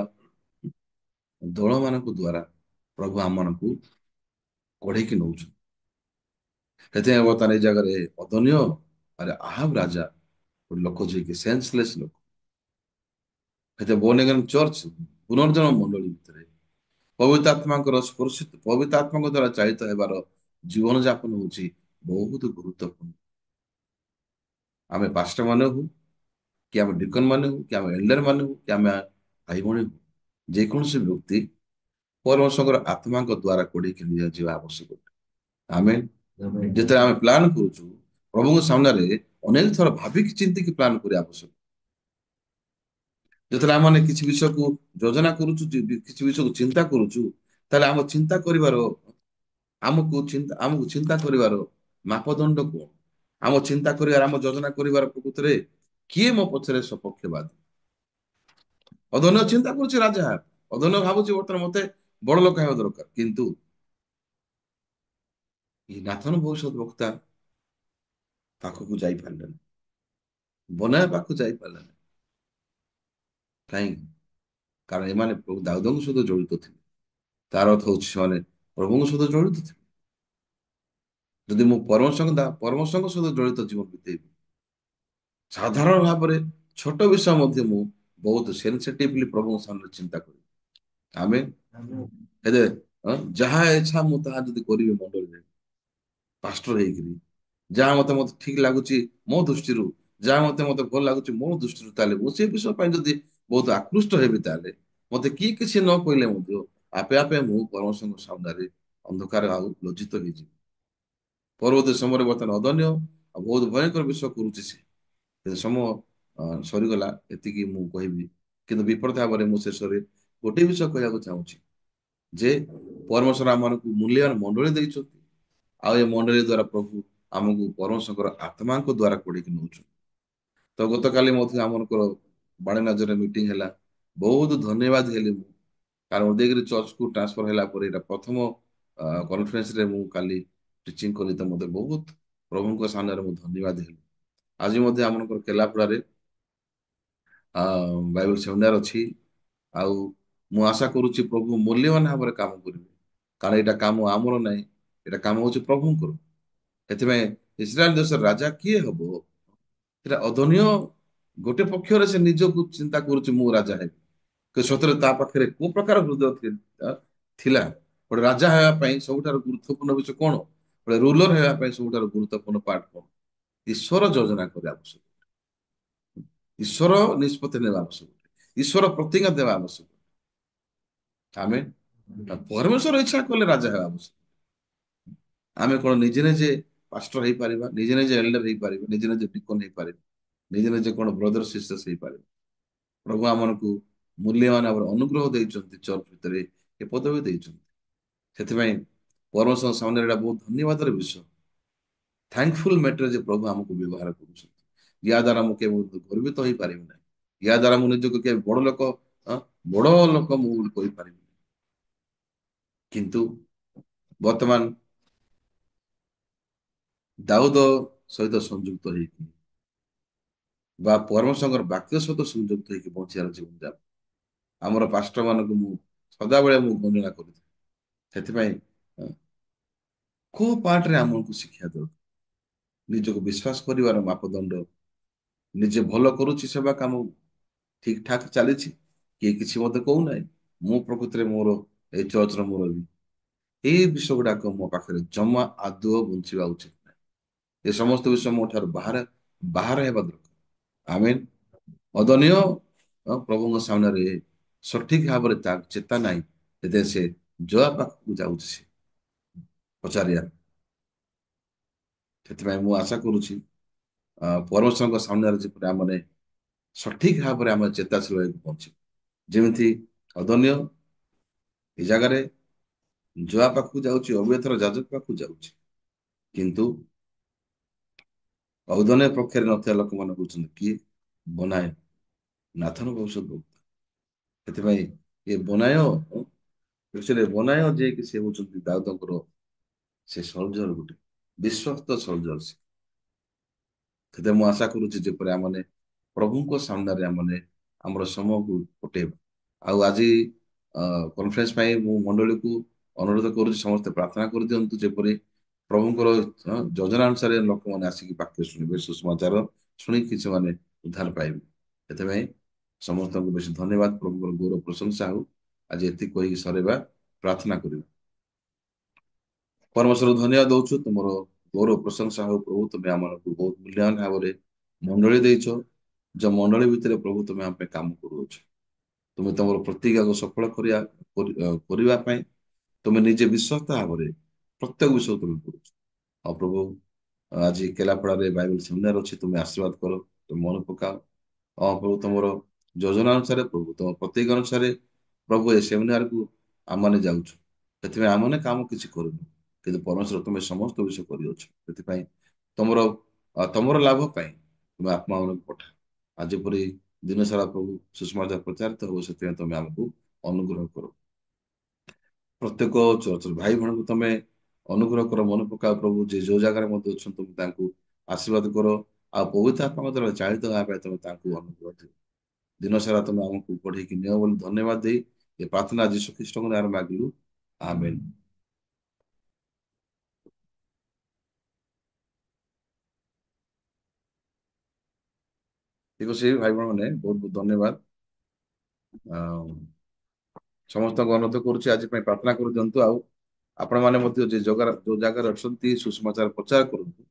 ଦଳ ମାନଙ୍କ ଦ୍ଵାରା ପ୍ରଭୁ ଆମମାନଙ୍କୁ କଢେଇକି ନଉଛୁ। ସେଥିପାଇଁ ବର୍ତ୍ତମାନ ଏଇ ଜାଗାରେ ଅଦନୀୟ ଆରେ ଆହାବ ରାଜା ଗୋଟେ ଲୋକ ଯିଏକି ସେନ୍ସଲେସ୍ ଲୋକ। ଏତେ ବୋର୍ନ ଚର୍ଚ୍ଚ ପୁନର୍ଜନ୍ମ ମଣ୍ଡଳୀ ଭିତରେ ପବିତ୍ର ଆତ୍ମାଙ୍କର ସ୍ପର୍ଶିତ, ପବିତ୍ର ଆତ୍ମାଙ୍କ ଦ୍ଵାରା ଚାଳିତ ହେବାର ଜୀବନ ଯାପନ ହଉଛି ବହୁତ ଗୁରୁତ୍ୱପୂର୍ଣ୍ଣ। ଆମେ ପାଷ୍ଟର ମାନେ ହଉ, କି ଆମେ ଡିକନ ମାନେ ହଉ, କି ଆମେ ଏଲ୍ଡର ମାନେ ହଉ, କି ଆମେ ଭାଇ ଭଉଣୀ ହଉ, ଯେକୌଣସି ବ୍ୟକ୍ତି ପରମେଶ୍ୱରଙ୍କର ଆତ୍ମାଙ୍କ ଦ୍ଵାରା କୋଡିକି ନିଆଯିବା ଆବଶ୍ୟକ। ଆମେନ୍। ଯେତେବେଳେ ଆମେ ପ୍ଲାନ୍ କରୁଛୁ ପ୍ରଭୁଙ୍କ ସାମ୍ନାରେ ଅନେକ ଥର ଭାବିକି ଚିନ୍ତିକି ପ୍ଲାନ୍ କରିବା ଆବଶ୍ୟକ। ଯେତେବେଳେ ଆମେ କିଛି ବିଷୟକୁ ଯୋଜନା କରୁଛୁ କିଛି ବିଷୟକୁ ଚିନ୍ତା କରୁଛୁ ତାହେଲେ ଆମ ଚିନ୍ତା କରିବାର ଆମକୁ ଚିନ୍ତା କରିବାର ମାପଦଣ୍ଡ କଣ? ଆମ ଚିନ୍ତା କରିବାର ଆମ ଯୋଜନା କରିବାର ପ୍ରକୃତରେ କିଏ ମୋ ପଛରେ ସପକ୍ଷବାଦୀ? ଅଧନ୍ୟ ଚିନ୍ତା କରୁଛି ରାଜା, ଅଧନ୍ୟ ଭାବୁଛି ବର୍ତ୍ତମାନ ମତେ ବଡ ଲୋକ ହେବା ଦରକାର, କିନ୍ତୁ ଏଇ ନାଥନ ଭବିଷ୍ୟତ ବକ୍ତା ପାଖକୁ ଯାଇପାରିଲେନି, ବନାୟ ପାଖକୁ ଯାଇପାରିଲେନି। କାହିଁକି? କାରଣ ଏମାନେ ପ୍ରଭୁ ଦାଉଦଙ୍କ ସହିତ ଜଡିତ ଥିଲେ। ତାର ଅର୍ଥ ହଉଛି ସେମାନେ ପ୍ରଭୁଙ୍କ ସହିତ ଜଡିତ ଥିଲେ। ଯଦି ମୁଁ ପରମସଙ୍କ ସହିତ ଜଡିତ ଜୀବନ ବିତେଇବି, ସାଧାରଣ ଭାବରେ ଛୋଟ ବିଷୟ ମଧ୍ୟ ମୁଁ ବହୁତ ସେନ୍ସିଟିଭଲି ପ୍ରଭୁଙ୍କ ସାମ୍ନାରେ ଚିନ୍ତା କରିବି। ଆମେ ହେଲେ ଯାହା ଇଚ୍ଛା ମୁଁ ତାହା ଯଦି କରିବି ମଣ୍ଡଳୀରେ ପାଷ୍ଟର ହେଇକିରି, ଯାହା ମତେ ଠିକ ଲାଗୁଛି ମୋ ଦୃଷ୍ଟିରୁ, ଯାହା ମତେ ଭଲ ଲାଗୁଛି ମୋ ଦୃଷ୍ଟିରୁ, ତାହେଲେ ମୁଁ ସେ ବିଷୟ ପାଇଁ ଯଦି ବହୁତ ଆକୃଷ୍ଟ ହେବି, ତାହେଲେ ମତେ କିଏ କିଛି ନ କହିଲେ ମଧ୍ୟ ଆପେ ଆପେ ମୁଁ ପରମେଶ୍ୱରଙ୍କ ସାମ୍ନାରେ ଅନ୍ଧକାର ଆଉ ଲଜ୍ଜିତ ହେଇଯିବି। ପରବର୍ତ୍ତୀ ସମୟରେ ବର୍ତ୍ତମାନ ଅଦନ୍ୟ ଆଉ ବହୁତ ଭୟଙ୍କର ବିଷୟ କରୁଛି ସେ, କିନ୍ତୁ ସମୟ ସରିଗଲା, ଏତିକି ମୁଁ କହିବି। କିନ୍ତୁ ବିପରୀତ ଭାବରେ ମୁଁ ଶେଷରେ ଗୋଟିଏ ବିଷୟ କହିବାକୁ ଚାହୁଁଛି ଯେ ପରମେଶ୍ୱର ଆମମାନଙ୍କୁ ମୂଲ୍ୟବାନ ମଣ୍ଡଳୀ ଦେଇଛନ୍ତି, ଆଉ ଏ ମଣ୍ଡଳୀ ଦ୍ଵାରା ପ୍ରଭୁ ଆମକୁ ପରମେଶ୍ୱରଙ୍କର ଆତ୍ମାଙ୍କ ଦ୍ଵାରା କୋଡିକି ନଉଛନ୍ତି। ତ ଗତକାଲି ମଧ୍ୟ ଆମଙ୍କର ବାଣୀନଗରରେ ମିଟିଂ ହେଲା, ବହୁତ ଧନ୍ୟବାଦ ହେଲି ମୁଁ, କାରଣ ଉଦୟଗିରି ଚର୍ଚ୍ଚକୁ ଟ୍ରାନ୍ସଫର ହେଲା ପରେ ଏଇଟା ପ୍ରଥମ କନଫରେନ୍ସରେ ମୁଁ କାଲି ଟିଚିଂ କଲି, ତ ମତେ ବହୁତ ପ୍ରଭୁଙ୍କ ସାମ୍ନାରେ ମୁଁ ଧନ୍ୟବାଦ ହେଲି। ଆଜି ମଧ୍ୟ ଆମଙ୍କର କେଲାପଡାରେ ବାଇବଲ ସେମିନାର ଅଛି, ଆଉ ମୁଁ ଆଶା କରୁଛି ପ୍ରଭୁ ମୂଲ୍ୟବାନ ଭାବରେ କାମ କରିବେ, କାରଣ ଏଇଟା କାମ ଆମର ନାହିଁ, ଏଇଟା କାମ ହଉଛି ପ୍ରଭୁଙ୍କର। ସେଥିପାଇଁ ଇସ୍ରାଏଲ ଦେଶର ରାଜା କିଏ ହବ? ସେଟା ଅଧନ୍ୟ ଗୋଟେ ପକ୍ଷରେ ସେ ନିଜକୁ ଚିନ୍ତା କରୁଛି ମୁଁ ରାଜା ହେବି, କି ସତରେ ତା ପାଖରେ କୋଉ ପ୍ରକାର ହୃଦୟ ଥିଲା? ଗୋଟେ ରାଜା ହେବା ପାଇଁ ସବୁଠାରୁ ଗୁରୁତ୍ୱପୂର୍ଣ୍ଣ ବିଷୟ କଣ? ଗୋଟେ ରୁଲର ହେବା ପାଇଁ ସବୁଠାରୁ ଗୁରୁତ୍ୱପୂର୍ଣ୍ଣ ପାର୍ଟ କଣ? ଈଶ୍ୱର ଯୋଜନା କରିବା ଆବଶ୍ୟକ, ଈଶ୍ୱର ନିଷ୍ପତ୍ତି ନେବା ଆବଶ୍ୟକ, ଈଶ୍ୱର ପ୍ରତିଜ୍ଞା ଦେବା ଆବଶ୍ୟକ। ଆମେ ପରମେଶ୍ୱର ଇଚ୍ଛା କଲେ ରାଜା ହେବା ଆବଶ୍ୟକ। ଆମେ କଣ ନିଜେ ନିଜେ ପାଷ୍ଟର ହେଇପାରିବା, ନିଜେ ନିଜେ ଏଲ୍ଡର ହେଇପାରିବା, ନିଜେ ନିଜେ ଡିକନ ହେଇପାରିବା, ନିଜେ ନିଜେ କଣ ବ୍ରଦର ସିଷ୍ଟର୍ସ ହେଇପାରିବା? ପ୍ରଭୁ ଆମମାନଙ୍କୁ ମୂଲ୍ୟବାନ ଭାବରେ ଅନୁଗ୍ରହ ଦେଇଛନ୍ତି, ଚର୍ଚ୍ଚ ଭିତରେ ଏ ପଦବୀ ଦେଇଛନ୍ତି। ସେଥିପାଇଁ ପରମେଶ୍ୱର ସାମ୍ନାରେ ଏଇଟା ବହୁତ ଧନ୍ୟବାଦର ବିଷୟ, ଥ୍ୟାଙ୍କଫୁଲ ମ୍ୟାଟର ଯେ ପ୍ରଭୁ ଆମକୁ ବ୍ୟବହାର କରୁଛନ୍ତି। ୟା ଦ୍ୱାରା ମୁଁ କେବେ ଗର୍ବିତ ହେଇପାରିବି ନାହିଁ, ୟା ଦ୍ୱାରା ମୁଁ ନିଜକୁ କେବେ ଅ, ବଡ ଲୋକ ମୁଁ ବୋଲି କହିପାରିବି ନାହିଁ। କିନ୍ତୁ ବର୍ତ୍ତମାନ ଦାଉଦ ସହିତ ସଂଯୁକ୍ତ ହେଇକି ବା ପରମେଶ୍ୱରଙ୍କର ବାକ୍ୟ ସହିତ ସଂଯୁକ୍ତ ହେଇକି ବଞ୍ଚିବାର ଜୀବନ ଯାପନ, ଆମର ପାଷ୍ଟର ମାନଙ୍କୁ ମୁଁ ସଦାବେଳେ ମୁଁ ବର୍ଣ୍ଣନା କରିଥାଏ। ସେଥିପାଇଁ କୋଉ ପାର୍ଟରେ ଆମକୁ ଶିକ୍ଷା ଦରକାର? ନିଜକୁ ବିଶ୍ୱାସ କରିବାର ମାପଦଣ୍ଡ, ନିଜେ ଭଲ କରୁଛି ସେବା କାମ, ଠିକ ଠାକ ଚାଲିଛି, କିଏ କିଛି ମତେ କହୁନାହିଁ, ମୁଁ ପ୍ରକୃତିରେ ମୋର ଏଇ ଚର୍ଚ୍ଚର ମୁରବୀ, ଏଇ ବିଷୟ ଗୁଡାକ ମୋ ପାଖରେ ଜମା ଆଦୌ ବଞ୍ଚିବା ଉଚିତ ନାହିଁ। ଏ ସମସ୍ତ ବିଷୟ ମୋ ଠାରୁ ବାହାରେ ବାହାର ହେବା ଦରକାର। ଆମେ ଅଦନୀୟ ପ୍ରଭୁଙ୍କ ସାମ୍ନାରେ ସଠିକ ଭାବରେ ତା ଚେତା ନାହିଁ, ସେଥିପାଇଁ ସେ ଜୟା ପାଖକୁ ଯାଉଛି ସେ ପଚାରିବା। ସେଥିପାଇଁ ମୁଁ ଆଶା କରୁଛି ପରମେଶ୍ୱରଙ୍କ ସାମ୍ନାରେ ଯେପରି ଆମେ ସଠିକ ଭାବରେ ଆମେ ଚେତାଶୀଳ ହେଇକି ବଞ୍ଚିବୁ। ଯେମିତି ଅଦନ୍ୟ ଏ ଜାଗାରେ ଜୟା ପାଖକୁ ଯାଉଛି, ଅବିୟଥର ଯାଜକ ପାଖକୁ ଯାଉଛି, କିନ୍ତୁ ଔଦନ୍ୟ ପକ୍ଷରେ ନଥିବା ଲୋକମାନେ କହୁଛନ୍ତି କିଏ? ବନାଏ, ନାଥନ ଭବିଷ୍ୟତ। ସେଥିପାଇଁ ଏ ବନାୟ ଯିଏକି ସେ ହଉଛନ୍ତି ଦାଉଦଙ୍କର ସେ ସୋଲଜର, ଗୋଟେ ବିଶ୍ୱସ୍ତ ସୋଲଜର ସେ। ସେଥିପାଇଁ ମୁଁ ଆଶା କରୁଛି ଯେପରି ଆମମାନେ ପ୍ରଭୁଙ୍କ ସାମ୍ନାରେ ଆମମାନେ ଆମର ସମୟକୁ କଟେଇବା। ଆଉ ଆଜି କନଫରେନ୍ସ ପାଇଁ ମୁଁ ମଣ୍ଡଳୀକୁ ଅନୁରୋଧ କରୁଛି, ସମସ୍ତେ ପ୍ରାର୍ଥନା କରିଦିଅନ୍ତୁ ଯେପରି ପ୍ରଭୁଙ୍କର ଯୋଜନା ଅନୁସାରେ ଲୋକମାନେ ଆସିକି ବାକ୍ୟ ଶୁଣିବେ, ସୁସମାଚାର ଶୁଣିକି ସେମାନେ ଉଦ୍ଧାର ପାଇବେ। ସେଥିପାଇଁ ସମସ୍ତଙ୍କୁ ବେଶୀ ଧନ୍ୟବାଦ, ପ୍ରଭୁଙ୍କର ଗୌରବ ପ୍ରଶଂସା ହଉ। ଆଜି ଏତିକି କହିକି ସରେଇବା, ପ୍ରାର୍ଥନା କରିବା। ପରମେଶ୍ୱର ଧନ୍ୟବାଦ ଦଉଛୁ, ତୁମର ଗୌରବ ପ୍ରଶଂସା ହଉ ପ୍ରଭୁ। ତୁମେ ଆମମାନଙ୍କୁ ବହୁତ ମୂଲ୍ୟବାନ ଭାବରେ ମଣ୍ଡଳୀ ଦେଇଛ, ଯୋଉ ମଣ୍ଡଳୀ ଭିତରେ ପ୍ରଭୁ ତୁମେ ଆମ ପାଇଁ କାମ କରୁଅଛ। ତୁମେ ତମର ପ୍ରତିଜ୍ଞାକୁ ସଫଳ କରିବା ପାଇଁ ତୁମେ ନିଜେ ବିଶ୍ୱସ୍ତ ଭାବରେ ପ୍ରତ୍ୟେକ ବିଷୟ ତୁମେ କରୁଛ। ଆଉ ପ୍ରଭୁ ଆଜି କେଲାପଡାରେ ବାଇବେଲ ସେମିନାର ଅଛି, ତୁମେ ଆଶୀର୍ବାଦ କର, ତୁମେ ମନେ ପକାଅ। ହଁ ପ୍ରଭୁ, ତମର ଯୋଜନା ଅନୁସାରେ ପ୍ରଭୁ, ତମ ପ୍ରତୀକ ଅନୁସାରେ ପ୍ରଭୁ ଏ ସେମିନାରକୁ ଆମମାନେ ଯାଉଛୁ। ସେଥିପାଇଁ ଆମମାନେ କାମ କିଛି କରୁନୁ, କିନ୍ତୁ ପରମେଶ୍ୱର ତୁମେ ସମସ୍ତ ବିଷୟ କରିଅଛ। ସେଥିପାଇଁ ତମର ତମର ଲାଭ ପାଇଁ ତୁମେ ଆତ୍ମାମାନଙ୍କୁ ପଠାଅ। ଆଜି ପରି ଦିନ ସାରା ପ୍ରଭୁ ସୁଷମାଚାର ପ୍ରଚାରିତ ହବ, ସେଥିପାଇଁ ତମେ ଆମକୁ ଅନୁଗ୍ରହ କର। ପ୍ରତ୍ୟେକ ଚର୍ଚ୍ଚର ଭାଇ ଭଉଣୀଙ୍କୁ ତମେ ଅନୁଗ୍ରହ କର, ମନେ ପକାଅ ପ୍ରଭୁ, ଯେ ଯୋଉ ଜାଗାରେ ମଧ୍ୟ ଅଛନ୍ତି ତୁମେ ତାଙ୍କୁ ଆଶୀର୍ବାଦ କର। ଆଉ ପବିତ୍ର ଆତ୍ମା ଦ୍ୱାରା ଚାଳିତ ହେବା ପାଇଁ ତମେ ତାଙ୍କୁ ଅନୁଗ୍ରହ ଦିଅ। ଦିନ ସାରା ତମେ ଆମକୁ ପଢେଇକି ନିଅ ବୋଲି ଧନ୍ୟବାଦ ଦେଇ ଏ ପ୍ରାର୍ଥନା ଯୀଶୁ ଖ୍ରୀଷ୍ଟଙ୍କ ନାଁରେ ମାଗିଲୁ, ଆମେନ। ଠିକ ଅଛି ଭାଇ ଭଉଣୀ ମାନେ, ବହୁତ ବହୁତ ଧନ୍ୟବାଦ। ଆଉ ସମସ୍ତଙ୍କୁ ଅନୁରୋଧ କରୁଛି ଆଜି ପାଇଁ ପ୍ରାର୍ଥନା କରିଦିଅନ୍ତୁ। ଆଉ ଆପଣମାନେ ମଧ୍ୟ ଯୋଉ ଜାଗାରେ ଅଛନ୍ତି ସୁଷମାଚାର ପ୍ରଚାର କରନ୍ତୁ।